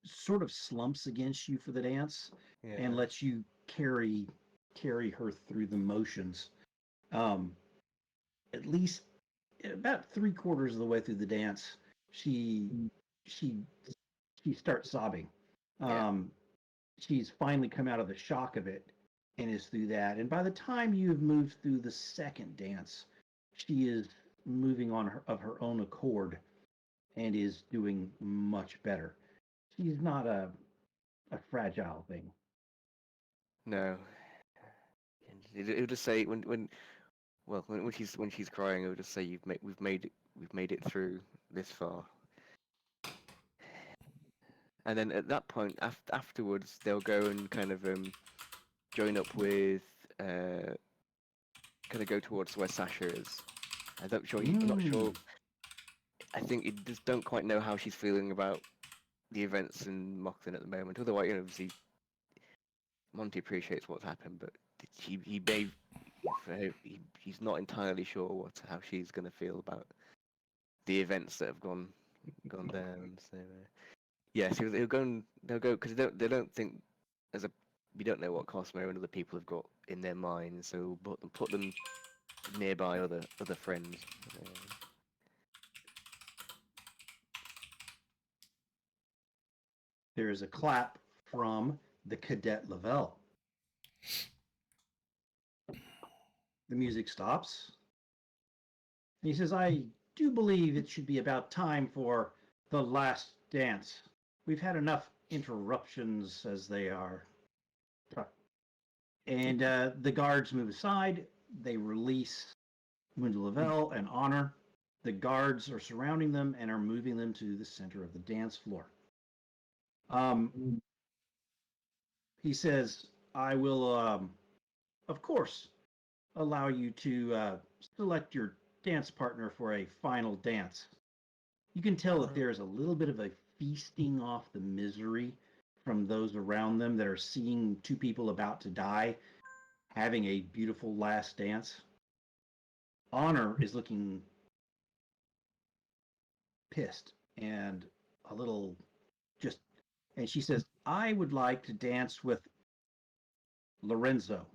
sort of slumps against you for the dance and Yeah. lets you carry her through the motions. At least about 3/4 of the way through the dance, she she she starts sobbing. Yeah. She's finally come out of the shock of it and is through that. And by the time you have moved through the second dance, she is moving on of her own accord and is doing much better. She's not a fragile thing. No. And it'll just say when she's crying, it'll just say we've made it through this far. And then at that point, afterwards, they'll go and kind of join up with kind of go towards where Sasha is. I'm not sure. I think you just don't quite know how she's feeling about the events in Mochlain at the moment. Otherwise, obviously, Monte appreciates what's happened, but he's not entirely sure how she's going to feel about the events that have gone down. So yes, they'll go because they don't think we don't know what Cosmo and other people have got in their minds, so put them nearby other friends. There is a clap from the cadet Lavelle. The music stops. He says, I do believe it should be about time for the last dance. We've had enough interruptions as they are. And the guards move aside. They release Mundo Lavelle and Honor. The guards are surrounding them and are moving them to the center of the dance floor. He says, I will, of course, allow you to select your dance partner for a final dance. You can tell that there's a little bit of a feasting off the misery from those around them that are seeing two people about to die having a beautiful last dance. Honor is looking pissed and a little just, and she says, I would like to dance with Lorenzo.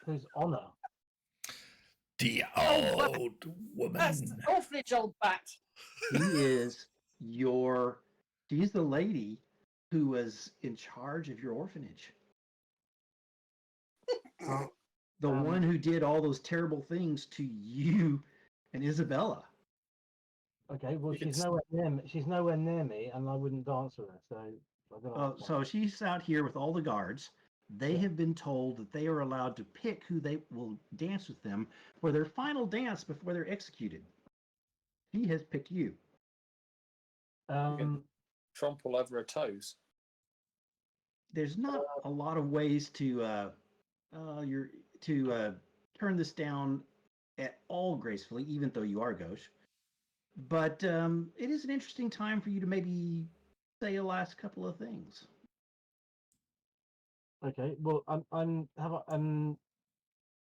Who's Honor? The Oh, old That's woman. the orphanage, old bat. She's the lady who was in charge of your orphanage. The one who did all those terrible things to you and Isabella. Okay, well, she's nowhere near me, and I wouldn't dance with her. So I don't know. So she's out here with all the guards. They have been told that they are allowed to pick who they will dance with them for their final dance before they're executed. She has picked you. Trample over her toes. There's not a lot of ways to turn this down at all gracefully, even though you are gauche. But it is an interesting time for you to maybe say a last couple of things. Okay, well,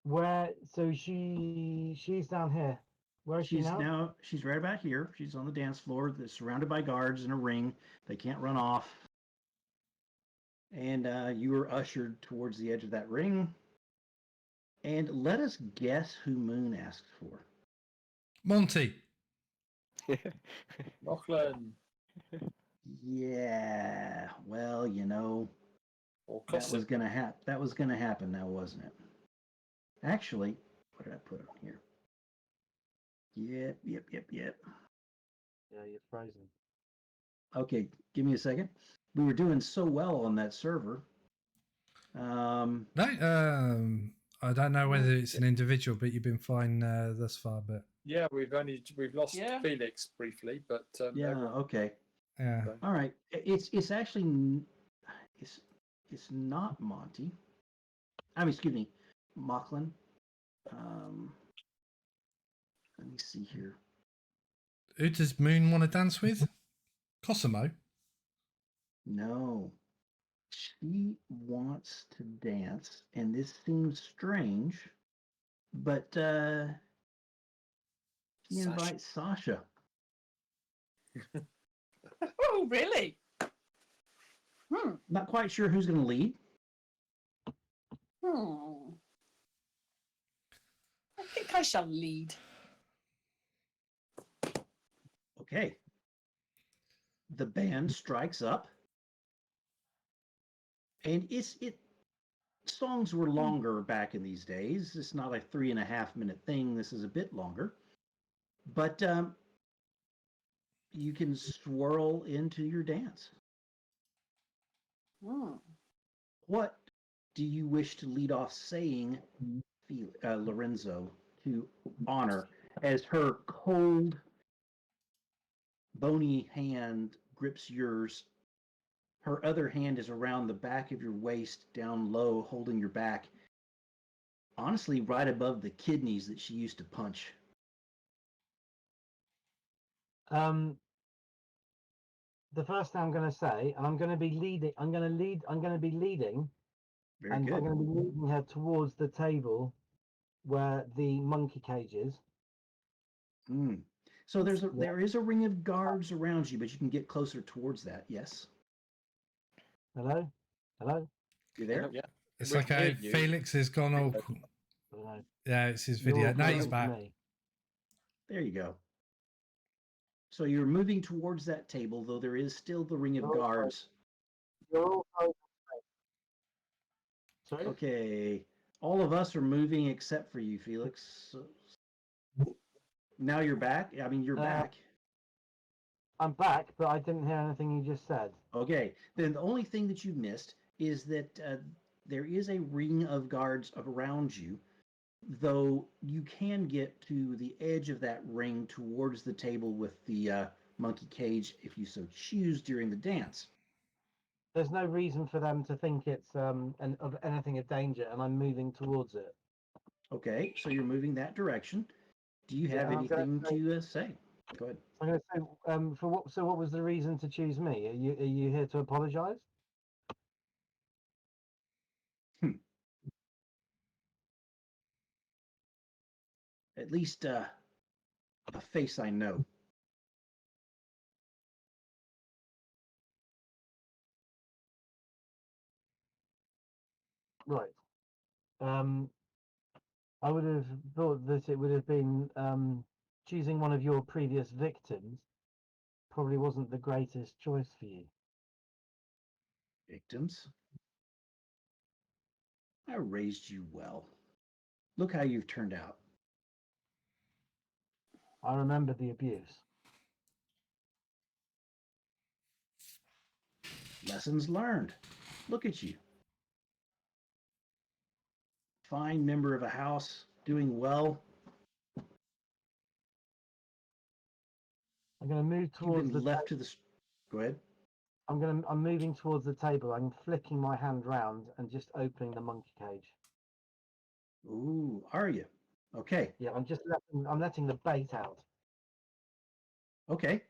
where? So she's down here. Where is she now? She's right about here. She's on the dance floor. They're surrounded by guards in a ring. They can't run off. And you are ushered towards the edge of that ring. And let us guess who Moon asked for. Monte. Mochlain. Yeah. Well, Or that was gonna happen. That was gonna happen now, wasn't it? Actually, what did I put on here? Yep. Yeah, you're frozen. Okay, give me a second. We were doing so well on that server. No, I don't know whether it's an individual, but you've been fine thus far. But Yeah, we've lost Yeah. Felix briefly, but yeah, everyone- okay. yeah, All right. It's actually it's not Monte. I mean, excuse me, Mochlain. Let me see here. who does Moon want to dance with? Cosamo. No, she wants to dance, and this seems strange, but she Sasha. invites Sasha. Oh, really? Not quite sure who's going to lead. I think I shall lead. Okay. The band strikes up, and songs were longer back in these days. It's not a 3.5 minute thing. This is a bit longer, but you can swirl into your dance. What do you wish to lead off saying, Lorenzo, to honor as her cold, bony hand grips yours? Her other hand is around the back of your waist, down low, holding your back. Honestly, right above the kidneys that she used to punch. The first thing I'm going to say, and I'm going to be leading. I'm going to be leading, Very and good. I'm going to be leading her towards the table where the monkey cage is. So there is a ring of guards around you, but you can get closer towards that. Yes. Hello. You there? Yeah, It's we okay. hear you. Felix has gone all. Hello. Yeah, it's his You're video. all Now he's coming back. to me. There you go. So you're moving towards that table, though there is still the ring of You're all guards. You're all coming to me. Sorry. Okay. All of us are moving except for you, Felix. So now you're back. I mean, you're back. I'm back, but I didn't hear anything you just said. Okay. Then the only thing that you missed is that there is a ring of guards around you, though you can get to the edge of that ring towards the table with the monkey cage if you so choose during the dance. There's no reason for them to think it's of anything of danger, and I'm moving towards it. Okay, so you're moving that direction. Do you have Yeah, I'm gonna anything to say? Go ahead. I'm going to say, for what? So, what was the reason to choose me? Are you here to apologise? At least a face I know. Right. I would have thought that it would have been choosing one of your previous victims. Probably wasn't the greatest choice for you. Victims? I raised you well. Look how you've turned out. I remember the abuse. Lessons learned. Look at you. Fine member of a house, doing well. I'm going to move You've towards been the. left to the. Go ahead. I'm moving towards the table. I'm flicking my hand round and just opening the monkey cage. Ooh, are you? Okay. Yeah, I'm letting the bait out. Okay.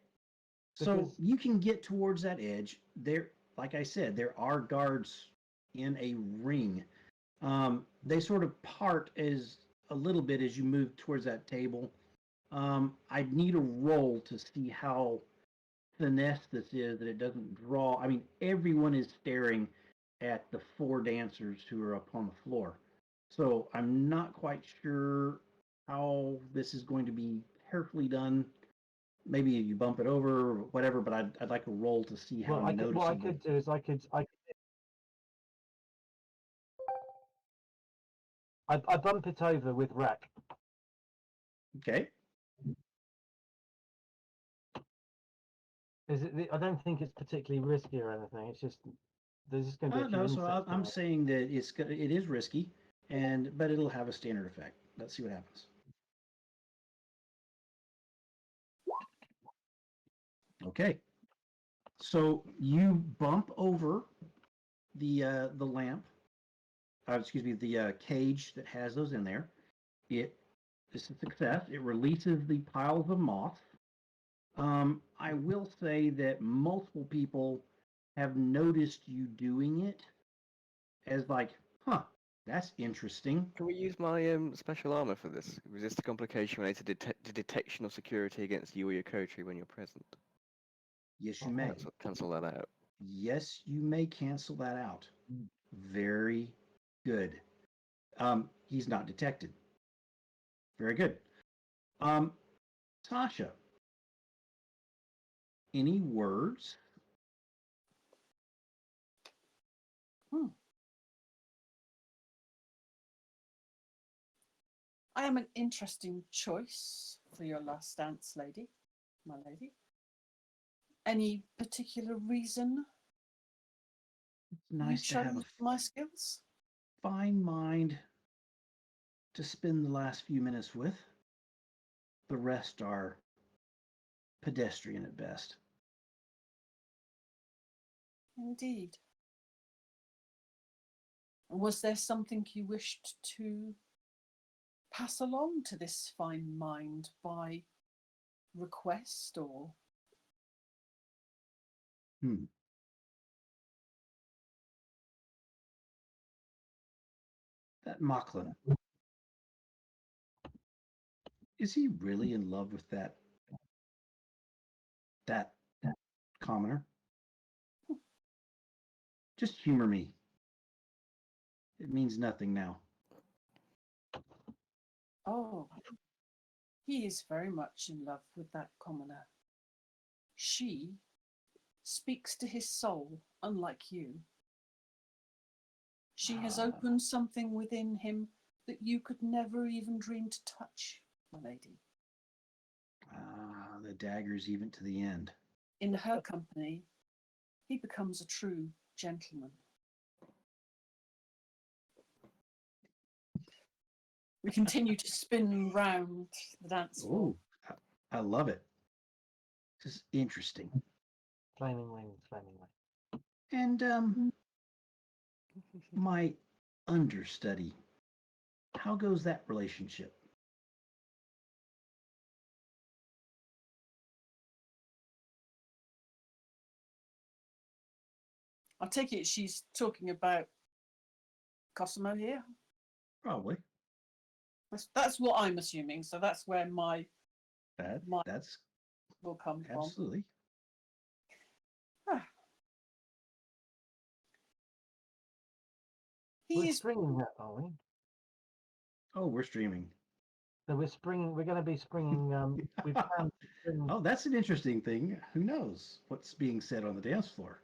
So Because- you can get towards that edge. There, like I said, there are guards in a ring. They sort of part as a little bit as you move towards that table. I'd need a roll to see how finesse this is, that it doesn't draw. I mean, everyone is staring at the four dancers who are up on the floor. So I'm not quite sure how this is going to be carefully done. Maybe you bump it over or whatever, but I'd like a roll to see how What I noticeable. could do is I bump it over with wreck. Okay. I don't think it's particularly risky or anything. It's just There's just going to be a few No, so insects I'm on it. saying that it is risky, but it'll have a standard effect. Let's see what happens. Okay, so you bump over the lamp. Excuse me, the cage that has those in there. It is a success. It releases the piles of moss. I will say that multiple people have noticed you doing it as like, huh, that's interesting. Can we use my special armor for this? Resist a complication related to detection of security against you or your coterie when you're present. Yes, you may. Cancel that out. Yes, you may cancel that out. Very good. He's not detected. Very good. Sasha, any words? I am an interesting choice for your last dance, lady, my lady. Any particular reason It's you nice to have chose a my skills? fine mind to spend the last few minutes with. The rest are pedestrian at best. Indeed. Was there something you wished to pass along to this fine mind by request or? That Mochlain, is he really in love with that commoner? Just humor me. It means nothing now. Oh, he is very much in love with that commoner. She speaks to his soul, unlike you. She has opened something within him that you could never even dream to touch, my lady. The daggers even to the end. In her company, he becomes a true gentleman. We continue to spin round the dance floor. Oh, I love it. This is interesting. Flaming wings, flaming wings. And my understudy, how goes that relationship? I take it she's talking about Cosamo here. Probably. That's what I'm assuming. So that's where my That's will come absolutely. from. We're springing that, are we? Oh, we're streaming. So we're springing. We're going to be springing. We've planned to spring. Oh, that's an interesting thing. Who knows what's being said on the dance floor?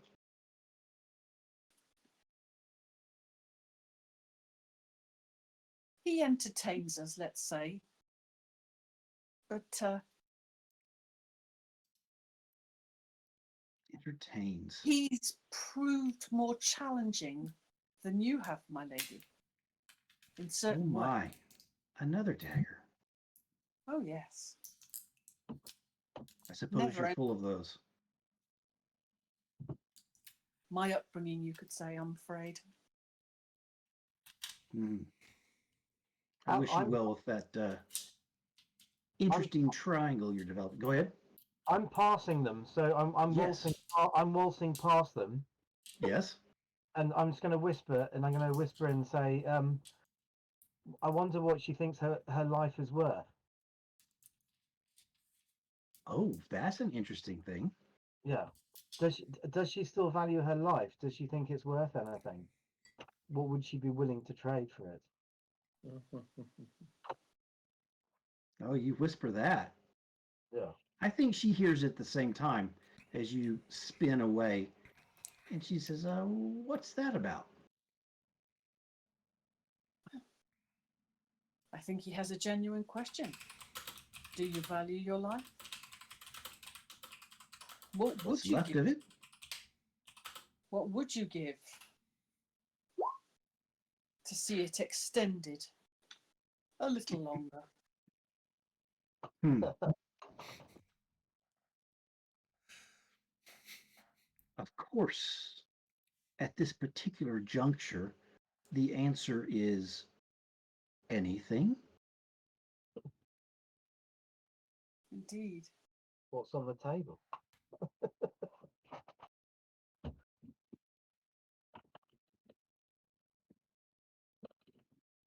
He entertains us, let's say, but Entertains. he's proved more challenging than you have, my lady. In Oh certain ways. my! Another dagger. Oh yes. I suppose Never you're end. full of those. My upbringing, you could say, I'm afraid. I wish you well with that interesting triangle you're developing. Go ahead. I'm passing them, so I'm Yes. waltzing. I'm waltzing past them, Yes. and I'm just going to whisper, and I'm going to whisper and say, I wonder what she thinks her life is worth. Oh, that's an interesting thing. Yeah. Does she still value her life? Does she think it's worth anything? What would she be willing to trade for it? Oh, you whisper that. Yeah. I think she hears it at the same time as you spin away. And she says, what's that about? I think he has a genuine question. Do you value your life? What would What's you left give? of it? What would you give to see it extended a little longer? Hmm. Of course, at this particular juncture, the answer is anything. Indeed. What's on the table?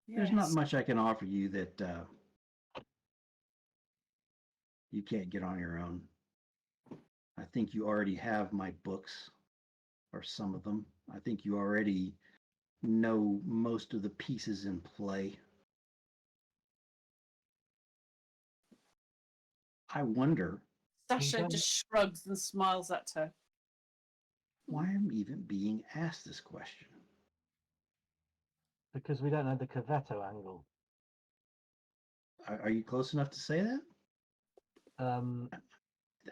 There's not Yes. much I can offer you that you can't get on your own. I think you already have my books, or some of them. I think you already know most of the pieces in play. I wonder Sasha just shrugs and smiles at her. why I'm even being asked this question. Because we don't know the Cavetto angle. Are you close enough to say that?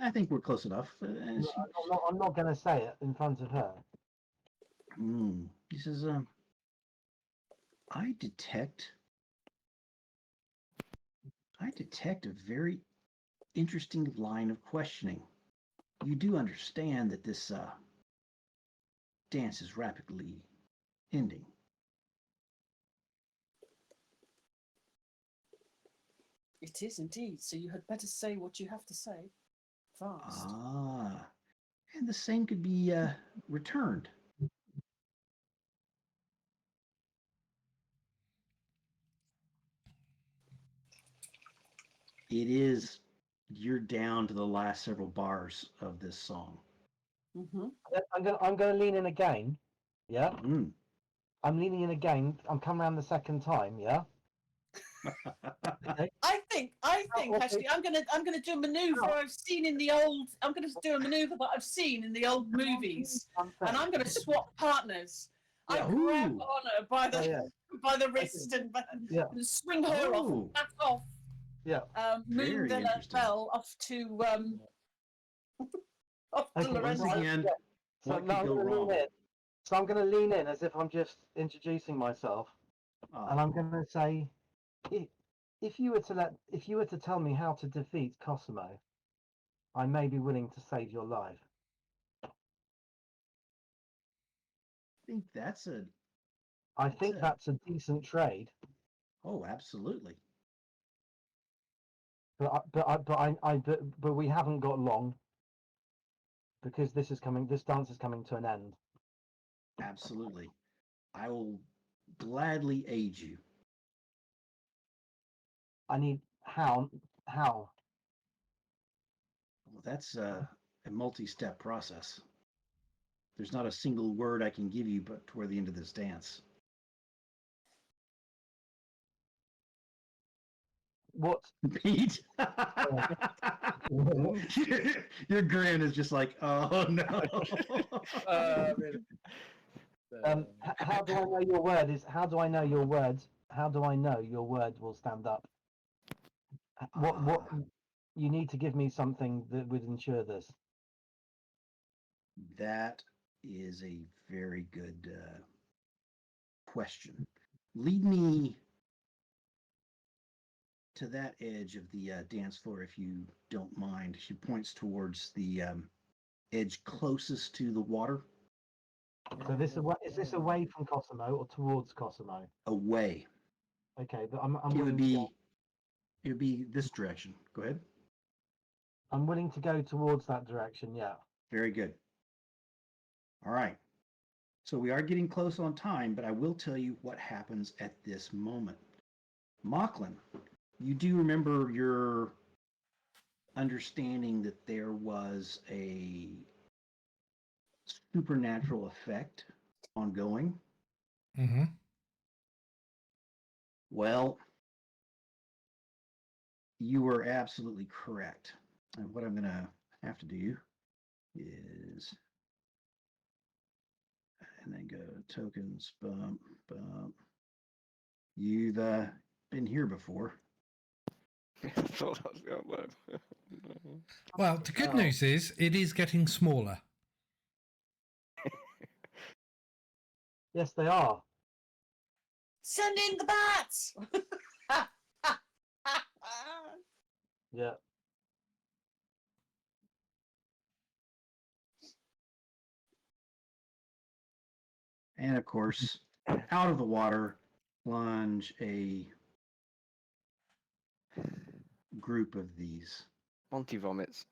I think we're close enough. I'm not going to say it in front of her. He says, I detect a very interesting line of questioning. You do understand that this dance is rapidly ending. It is indeed. So you had better say what you have to say fast. And the same could be returned. You're down to the last several bars of this song. Mm-hmm. I'm going to lean in again. Yeah. Mm. I'm leaning in again. I'm coming around the second time. Yeah. Okay. I think actually I'm gonna do a maneuver I've seen in the old. I'm gonna do a maneuver that I've seen in the old movies, and I'm gonna swap partners. Yeah. I grab Ooh. Honor by the by the wrist and swing her off and back off. Yeah. Moon Very the interesting. bell off to Once Lorenzo. again, So what now could go wrong? So I'm going to lean in as if I'm just introducing myself, and I'm going to say, if you were to tell me how to defeat Cosamo, I may be willing to save your life. I think that's a decent trade. Oh, absolutely. But we haven't got long, because this dance is coming to an end. Absolutely. I will gladly aid you. I need how? Well, that's a multi-step process. There's not a single word I can give you but toward the end of this dance. What? Pete? Your grin is just like, oh no. How do I know your word is? How do I know your word? How do I know your word will stand up? What? You need to give me something that would ensure this. That is a very good question. Lead me to that edge of the dance floor, if you don't mind. She points towards the edge closest to the water. So is this away from Cosamo or towards Cosamo? Away. Okay, but I'm it would be this direction. Go ahead. I'm willing to go towards that direction. Yeah. Very good. All right. So we are getting close on time, but I will tell you what happens at this moment. Mochlain, you do remember your understanding that there was a supernatural effect ongoing? Mm-hmm. Well, you were absolutely correct. And what I'm going to have to do is, and then go tokens, bump, bump. You've been here before. I thought that was the word. Well, the good news is it is getting smaller. Yes, they are. Send in the bats. Yeah. And of course, out of the water plunge a group of these. Monte vomits.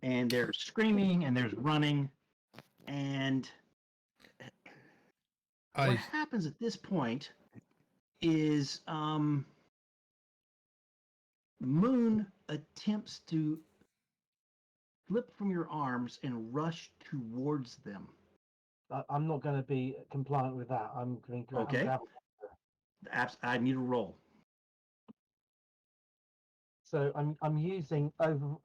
And they're screaming and there's running. And what I happens at this point is Moon attempts to slip from your arms and rush towards them. I'm not going to be compliant with that. I'm going to Okay. I need a roll. So I'm using I'm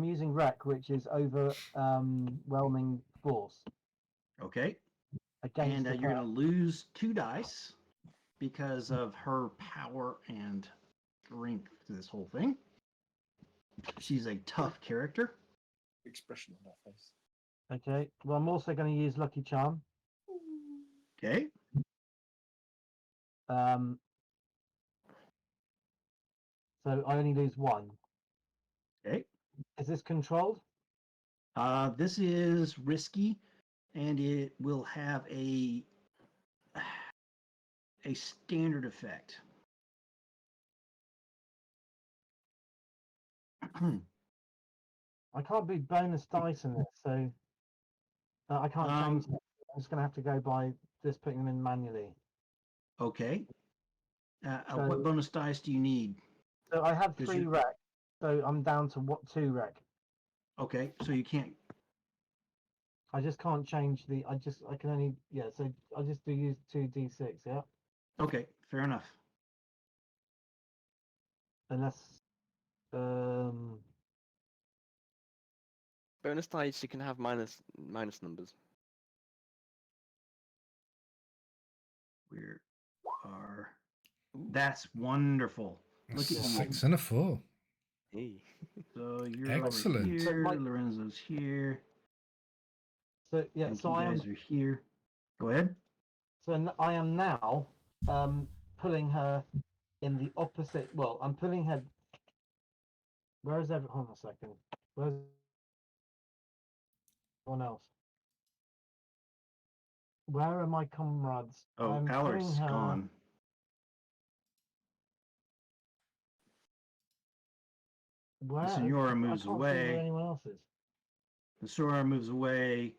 using wreck, which is overwhelming force Okay. against And the you're going player. to lose 2 dice because of her power and strength to this whole thing. She's a tough character. Expression on that face. Okay. Well, I'm also going to use lucky charm. Okay. So I only lose 1. Okay. Is this controlled? This is risky, and it will have a standard effect. I can't be bonus dice in this, so I can't change them. I'm just going to have to go by just putting them in manually. Okay. So- What bonus dice do you need? So I have Does 3 your- wreck. So I'm down to 2 wreck. Okay, so you can't. I just can't change the. I can only. Yeah. So I just use 2d6. Yeah. Okay, fair enough. Unless. Bonus dice, you can have minus numbers. We are. That's wonderful. Look at a you. 6 and a 4. Hey. So you're Excellent. over So here. my- Lorenzo's here. So yeah. And So you I am. guys are here. Go ahead. I am now pulling her in the opposite. Well, I'm pulling her. Where is everyone? Hold on a second. Where's everyone else? Where are my comrades? Oh, I'm pulling Alaric's her. gone. Where? Senora I moves can't see where away. anyone else is. The Sora moves away.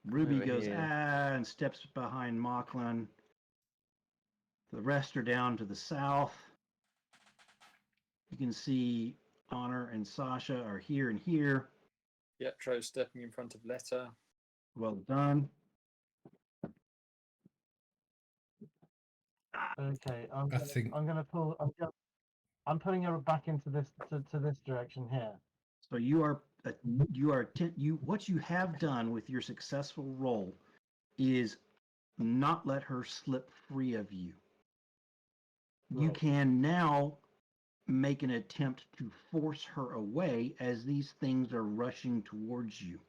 Ruby Over goes here. and steps behind Mochlain. The rest are down to the south. You can see Honor and Sasha are here and here. Pietro stepping in front of Letter. Well done. Okay, I think I'm gonna pull. I'm putting her back into this to this direction here. So what you have done with your successful roll is not let her slip free of you. You Right. can now make an attempt to force her away as these things are rushing towards you,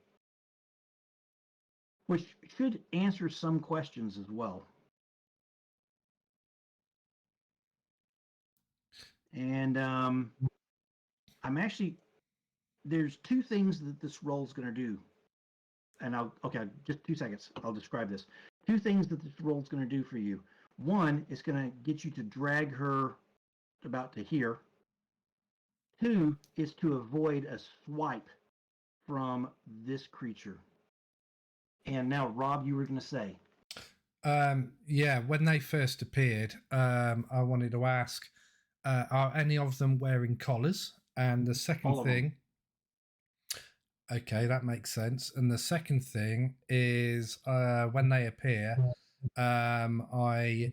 which should answer some questions as well. And I'm actually, there's 2 things that this roll is going to do. And just 2 seconds. I'll describe this. 2 things that this roll is going to do for you. One, it's going to get you to drag her about to here. 2 is to avoid a swipe from this creature. And now, Rob, you were going to say. yeah, when they first appeared, I wanted to ask, are any of them wearing collars? And the All second of them. thing, okay, that makes sense. And the second thing is, when they appear, I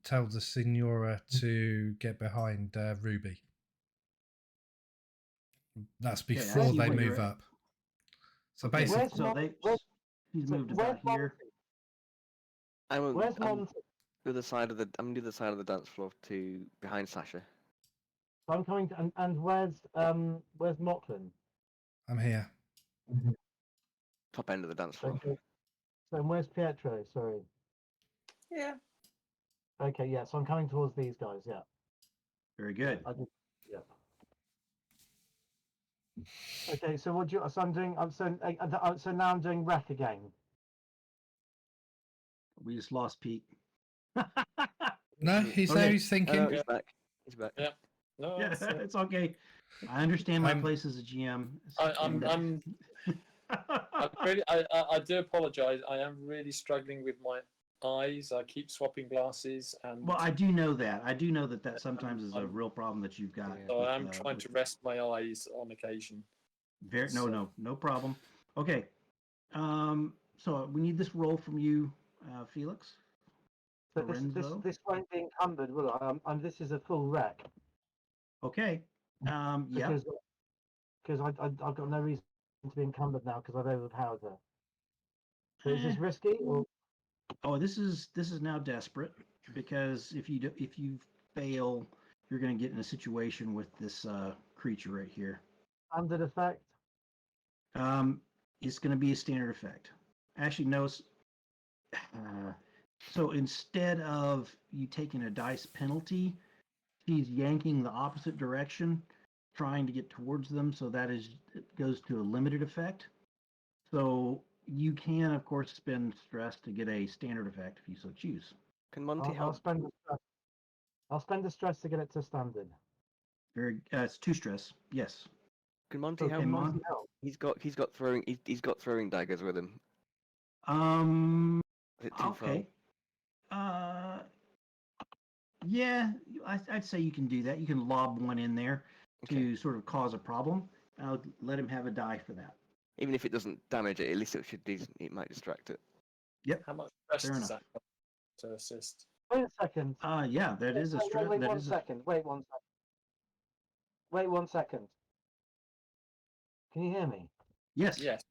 tell the Signora to get behind Ruby. That's Okay, I before see they where you're move at. up. So Okay, basically, she's So moved where's about here. Where's Monte? I'm on the other side of the dance floor to behind Sasha. So I'm coming to, and where's Mochlain? I'm here. Top end of the dance floor. Okay. So where's Pietro? Sorry. Yeah. Okay, yeah. So I'm coming towards these guys. Yeah. Very good. I did. Yeah. Okay. So what do you? So I'm doing. So now I'm doing wreck again. We just lost Pete. No, he's there. Okay. He's thinking. Oh, he's back. He's back. Yeah. No, Yeah, it's, it's okay. I understand my I'm- place as a GM. I'm I do apologise. I am really struggling with my eyes. I keep swapping glasses, and Well, I do know that. I do know that sometimes is a I'm- real problem that you've got. Yeah. so with, I am trying with- to rest my eyes on occasion. No, no problem. Okay. So we need this roll from you, Felix. But this Lorenzo. this won't be encumbered, will it? This is a full wreck. Okay. Yeah. Because I've got no reason to be encumbered now because I've overpowered her. So is this risky or? Oh, this is now desperate because if you fail, you're going to get in a situation with this creature right here. Standard effect? It's going to be a standard effect. Actually, no. So instead of you taking a dice penalty, she's yanking the opposite direction, trying to get towards them. So it goes to a limited effect. So you can, of course, spend stress to get a standard effect if you so choose. Can Monte I'll help? spend the stress. I'll spend the stress to get it to standard. It's 2 stress. Yes. Can Monte Okay, help? Mon- help. He's got throwing daggers with him. Is it too Okay. Yeah, I'd say you can do that. You can lob one in there to sort of cause a problem. I'll let him have a die for that. Even if it doesn't damage it, at least it might distract it. Yep. How much stress Fair does enough. that cost to assist? Wait a second. Yeah, that is a stress. Wait 1 second. Wait 1 second. Wait 1 second. Can you hear me? Yes. Yes.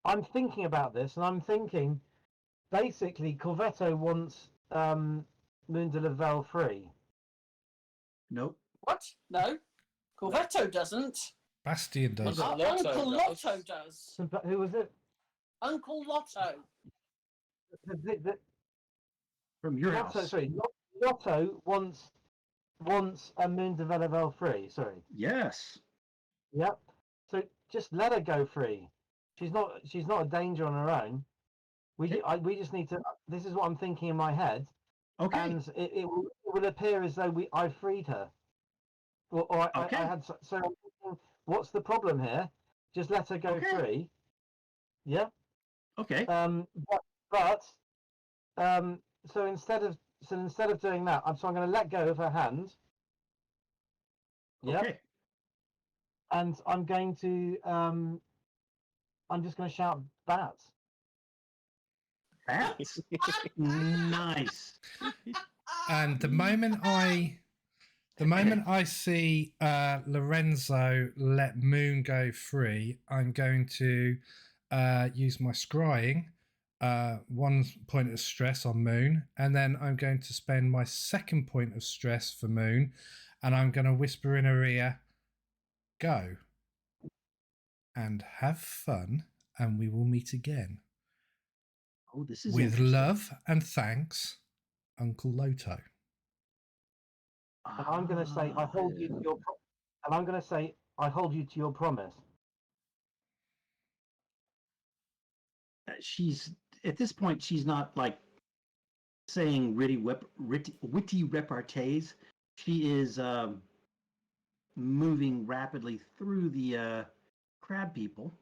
I'm thinking about this, and I'm thinking, basically, Corvetto wants Moon de Lavelle free. Nope. What? No. Corvetto doesn't. Bastien does. Uncle Lotto Uncle does. Lotto does. So, who was it? Uncle Lotto. The From your Lotto, house. sorry, Lotto wants a Moon de Lavelle free. Sorry. Yes. Yep. So just let her go free. She's not a danger on her own. We just need to. This is what I'm thinking in my head, Okay. and it will appear as though I freed her, or I had. So I'm thinking, what's the problem here? Just let her go free. Yeah. Okay. So instead of doing that, I'm going to let go of her hand. Yeah. Okay. And I'm going to I'm just going to shout bats. Bats. Nice. And the moment I see Lorenzo let Moon go free, I'm going to use my scrying, 1 point of stress on Moon, and then I'm going to spend my 2nd point of stress for Moon, and I'm going to whisper in her ear, "Go and have fun, and we will meet again. Oh, this is With interesting. love and thanks, Uncle Loto." And I'm going to say I hold you to your and I'm going to say I hold you to your promise. She's at this point. She's not like saying witty repartees. She is moving rapidly through the crab people.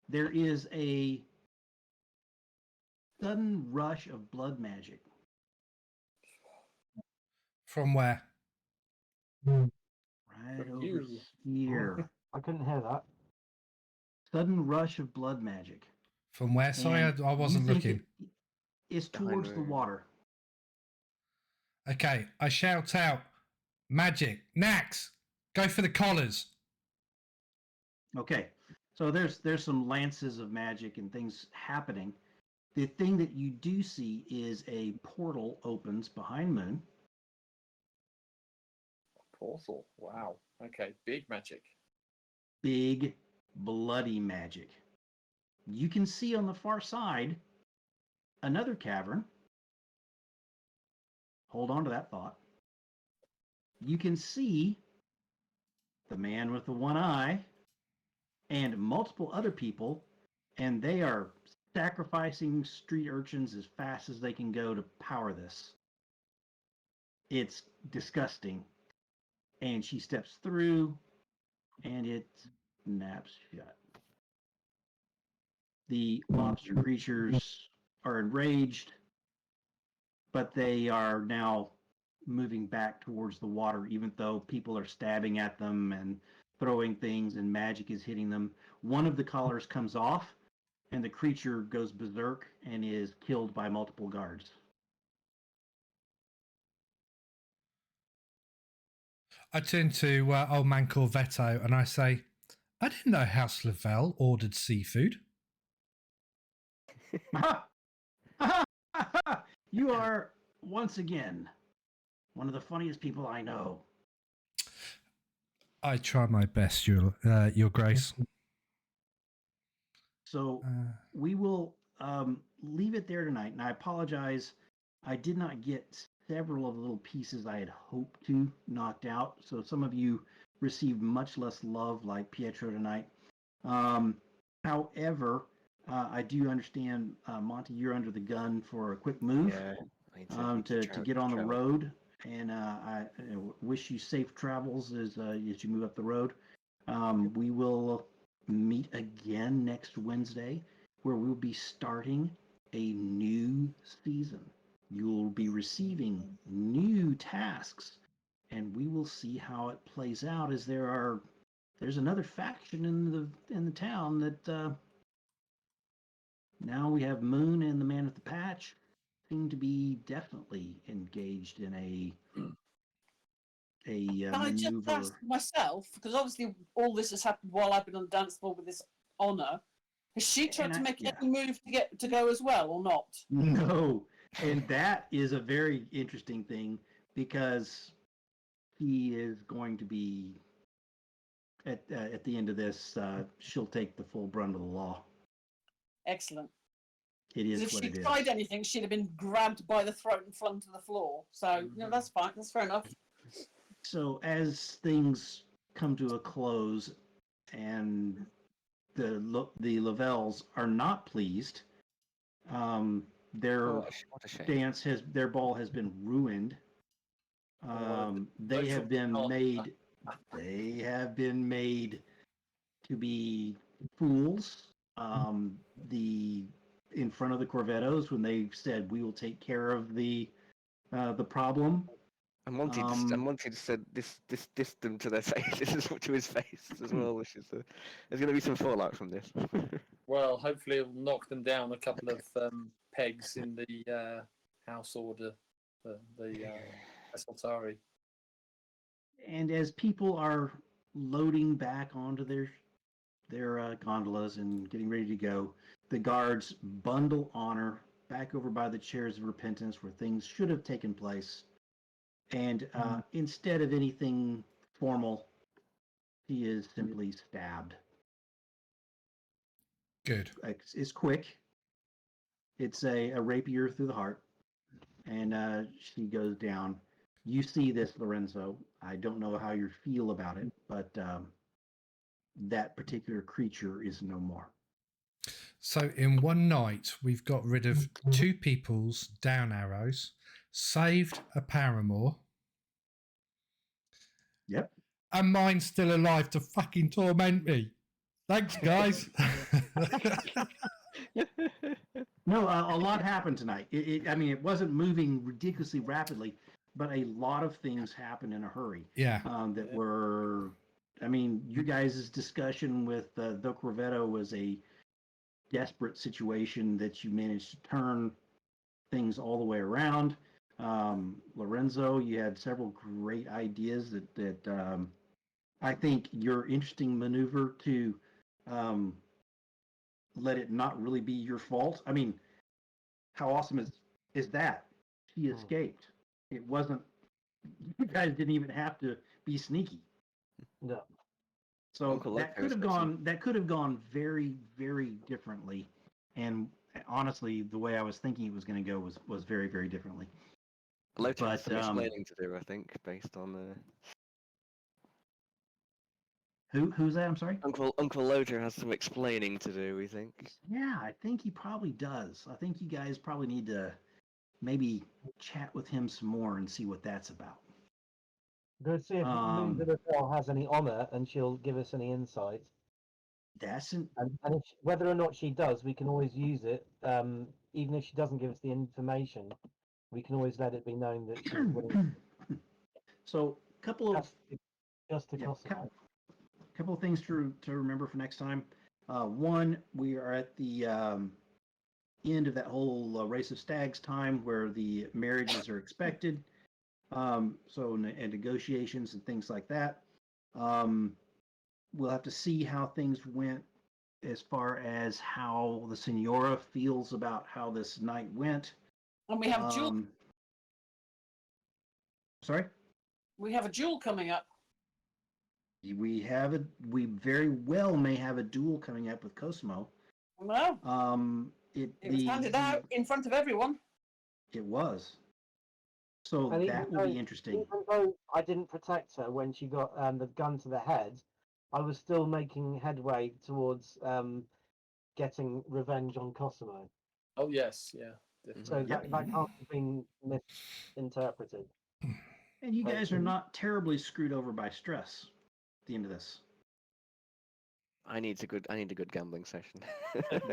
There is a sudden rush of blood magic. From where? Right From over you. here. I couldn't hear that. Sudden rush of blood magic. From where? Sorry, And I wasn't you think looking. It's Behind towards the Moon. water. Okay, I shout out, "Magic, Nax, go for the collars." Okay, so there's some lances of magic and things happening. The thing that you do see is a portal opens behind Moon. Portal. Wow. Okay. Big magic. Big bloody magic. You can see on the far side another cavern. Hold on to that thought. You can see the man with the one eye and multiple other people, and they are sacrificing street urchins as fast as they can go to power this. It's disgusting. And she steps through, and it snaps shut. The lobster creatures are enraged, but they are now moving back towards the water, even though people are stabbing at them and throwing things and magic is hitting them. One of the collars comes off, and the creature goes berserk and is killed by multiple guards. I turn to old man Corvetto and I say, I didn't know House Lavelle ordered seafood. You are, once again, one of the funniest people I know. I try my best, Your Grace. So we will leave it there tonight. And I apologize. I did not get several of the little pieces I had hoped to knocked out. So some of you received much less love, like Pietro tonight. However, I do understand, Monte, you're under the gun for a quick move to get on the road. And I wish you safe travels as you move up the road. We will meet again next Wednesday, where we'll be starting a new season. You'll be receiving new tasks, and we will see how it plays out. As there's another faction in the town that now we have Moon and the Man with the Patch seem to be definitely engaged in a Can I just maneuver. ask myself, because obviously all this has happened while I've been on the dance floor with this honour. Has she tried to make any move to go as well, or not? No, and that is a very interesting thing, because he is going to be at the end of this. She'll take the full brunt of the law. Excellent. It is If what she it is. tried anything, she'd have been grabbed by the throat and flung to the floor. So that's fine. That's fair enough. So as things come to a close, and the Lavelles are not pleased, their their ball has been ruined. They have been made to be fools. In front of the Corvettos, when they said we will take care of the problem. And Monte just said this them to their faces, to his face as well, which is there's going to be some fallout from this. Well, hopefully it'll knock them down a couple of pegs in the house order, the Esaltari. And as people are loading back onto their gondolas and getting ready to go, the guards bundle Honor back over by the chairs of repentance, where things should have taken place. And instead of anything formal, he is simply stabbed. Good. It's quick. It's a rapier through the heart, and she goes down. You see this, Lorenzo. I don't know how you feel about it, but that particular creature is no more. So in one night, we've got rid of 2 people's down arrows, saved a paramour. Yep. And mine's still alive to fucking torment me. Thanks, guys. No, a lot happened tonight. It wasn't moving ridiculously rapidly, but a lot of things happened in a hurry. Yeah. That were, you guys' discussion with the Corvetto was a desperate situation that you managed to turn things all the way around. Lorenzo, you had several great ideas that I think your interesting maneuver to let it not really be your fault. How awesome is that? She escaped. It wasn't, you guys didn't even have to be sneaky. No. So Uncle that could Loco's have got some- gone. That could have gone very, very differently. And honestly, the way I was thinking it was going to go was very, very differently. Loto has but, some explaining to do, I think, based on Who's that? I'm sorry. Uncle Loto has some explaining to do, we think. Yeah, I think he probably does. I think you guys probably need to maybe chat with him some more and see what that's about. Go see if Louise has any honor, and she'll give us any insight. That's And if, whether or not she does, we can always use it. Even if she doesn't give us the information, we can always let it be known that she's willing. So, couple of Just to yeah, Cosamo. couple of things to remember for next time. One, we are at the end of that whole race of stags time where the marriages are expected. And negotiations and things like that. We'll have to see how things went as far as how the Senora feels about how this night went. And we have duel. Sorry? We have a duel coming up. We very well may have a duel coming up with Cosamo. No, It was handed out in front of everyone. It was. So And that will be interesting. Even though I didn't protect her when she got the gun to the head, I was still making headway towards getting revenge on Cosamo. Oh yes, yeah. Definitely. So Yep. that can't have been misinterpreted. And you guys are not terribly screwed over by stress at the end of this. I need a good gambling session.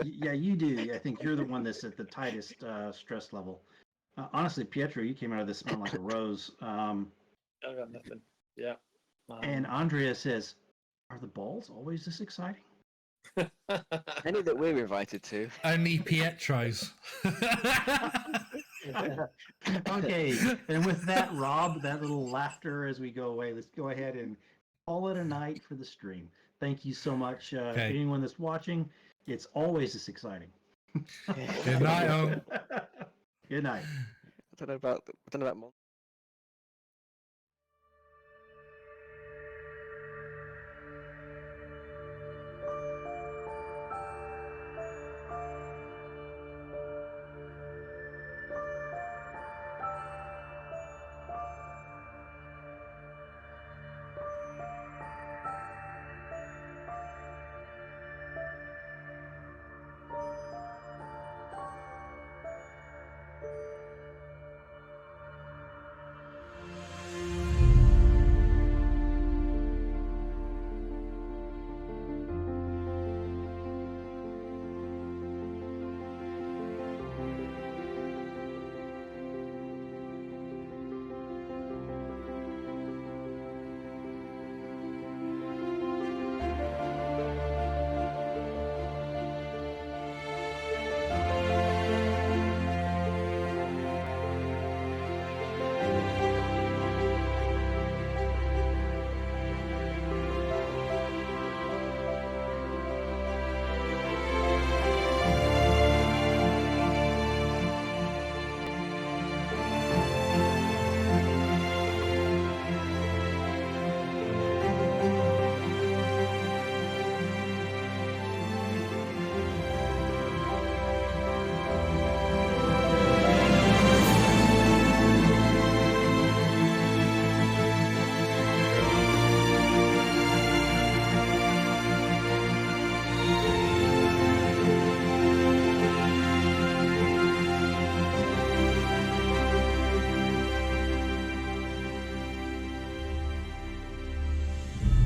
Yeah, you do. I think you're the one that's at the tightest stress level. Honestly, Pietro, you came out of this smelling like a rose. I got nothing. Yeah. And Andrea says, "Are the balls always this exciting?" Any that we're invited to. Only Pietro's. Okay, and with that, Rob, that little laughter as we go away, let's go ahead and call it a night for the stream. Thank you so much, anyone that's watching. It's always this exciting. Good night, all. Good night. I don't know about Monte.